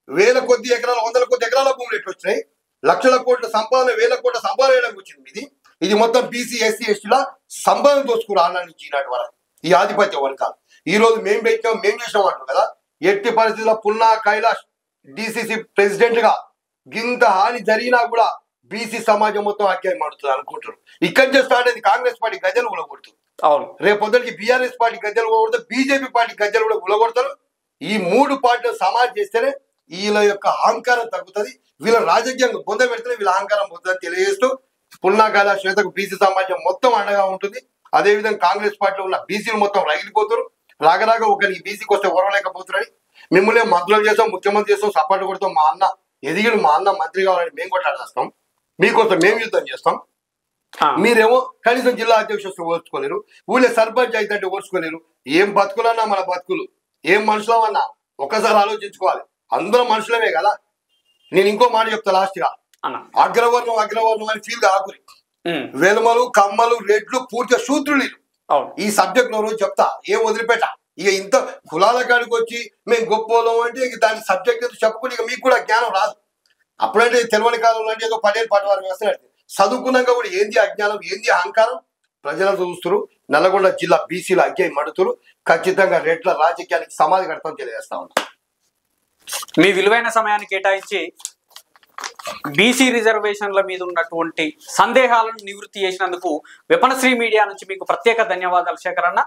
Speaker 1: వేల కొద్ది ఎకరాల, 100 కొద్ది ఎకరాల భూములు ఎట్లు వచ్చినాయి? లక్షల కోట్ల సంపాదన, వేల కోట్ల సంపాదన వచ్చింది. ఇది మొత్తం బీసీ ఎస్సీ ఎస్టీల సంపాదన దోసుకురు ఆళ్ళ నుంచి ఈనాటి వరకు ఈ ఆధిపత్య వర్గాలు. ఈ రోజు మేము పెట్టాం, మేము చేసినాం అంటారు కదా. ఎట్టి పరిస్థితుల్లో పున్నా కైలాష్ డిసిసి ప్రెసిడెంట్ గా గింత హాని జరిగినా కూడా బీసీ సమాజం మొత్తం అగ్గాయి మాడుతుంది అనుకుంటారు. ఇక్కడి నుంచి స్టార్ట్ అయింది కాంగ్రెస్ పార్టీ గజ్జలు కూడా కొడుతుంది. అవును, రేపు పొద్దుడికి బీఆర్ఎస్ పార్టీ గజ్జలు కూడా కొడతారు, బీజేపీ పార్టీ గజ్జలు కూడా ఉలగొడతారు. ఈ 3 పార్టీలు సమాజ్ చేస్తేనే వీళ్ళ యొక్క అహంకారం తగ్గుతుంది, వీళ్ళ రాజకీయంగా పొంద పెడితేనే వీళ్ళ అహంకారం పోతుందని తెలియజేస్తూ పున్నా కైలాష్ శ్వేతకు బీసీ సమాజం మొత్తం అండగా ఉంటుంది. అదేవిధంగా కాంగ్రెస్ పార్టీలో ఉన్న బీసీలు మొత్తం రగిలిపోతారు. రాగరాగా ఒకరికి బీసీకి వస్తే ఓరలేకపోతున్నారని మిమ్మల్ని మంత్రులు చేస్తాం, ముఖ్యమంత్రి చేస్తాం, సపోర్ట్ కొడతాం. మా అన్న ఎదిగిడు, మా అన్న మంత్రి కావాలని మేము కొట్లాడేస్తాం, మీకోసం మేము యుద్ధం చేస్తాం. మీరేమో కనీసం జిల్లా అధ్యక్షులు ఓర్చుకోలేరు, ఊళ్ళో సర్పంచ్ అయితే ఓర్చుకోలేరు. ఏం బతుకులన్నా మన బతుకులు, ఏం మనుషులమన్నా ఒక్కసారి ఆలోచించుకోవాలి. అందరం మనుషులమే కదా. నేను ఇంకో మాట చెప్తా లాస్ట్ గా, అగ్రవర్ణం అని ఫీల్ కాకురి. వెలుమలు, కమ్మలు, రెడ్లు పూర్తిగా శూద్రులు. ఈ సబ్జెక్ట్ లో రోజు చెప్తా, ఏం వదిలిపెట్టా. ఇక ఇంత కులాల కాడికి వచ్చి మేము గొప్పలం అంటే ఇక దాని సబ్జెక్ట్ చెప్పుకుని ఇక మీకు కూడా జ్ఞానం రాదు. అప్పుడంటే తెలియని కాలంలో అంటే ఏదో పటేల్ పటవారు వేస్తున్నట్టు చదువుకున్నాక కూడా ఏంది అజ్ఞానం, ఏంది అహంకారం ప్రజలను చూస్తున్నారు. నల్లగొండ జిల్లా బీసీలు అగ్గాయి మడుతురు. ఖచ్చితంగా రెడ్ల రాజకీయానికి సమాధి కడతాం తెలియజేస్తా ఉన్నా.
Speaker 2: మీ విలువైన సమయాన్ని కేటాయించి బీసీ రిజర్వేషన్ల మీద ఉన్నటువంటి సందేహాలను నివృత్తి చేసినందుకు విపణశ్రీ మీడియా నుంచి మీకు ప్రత్యేక ధన్యవాదాలు శేఖర్ అన్న.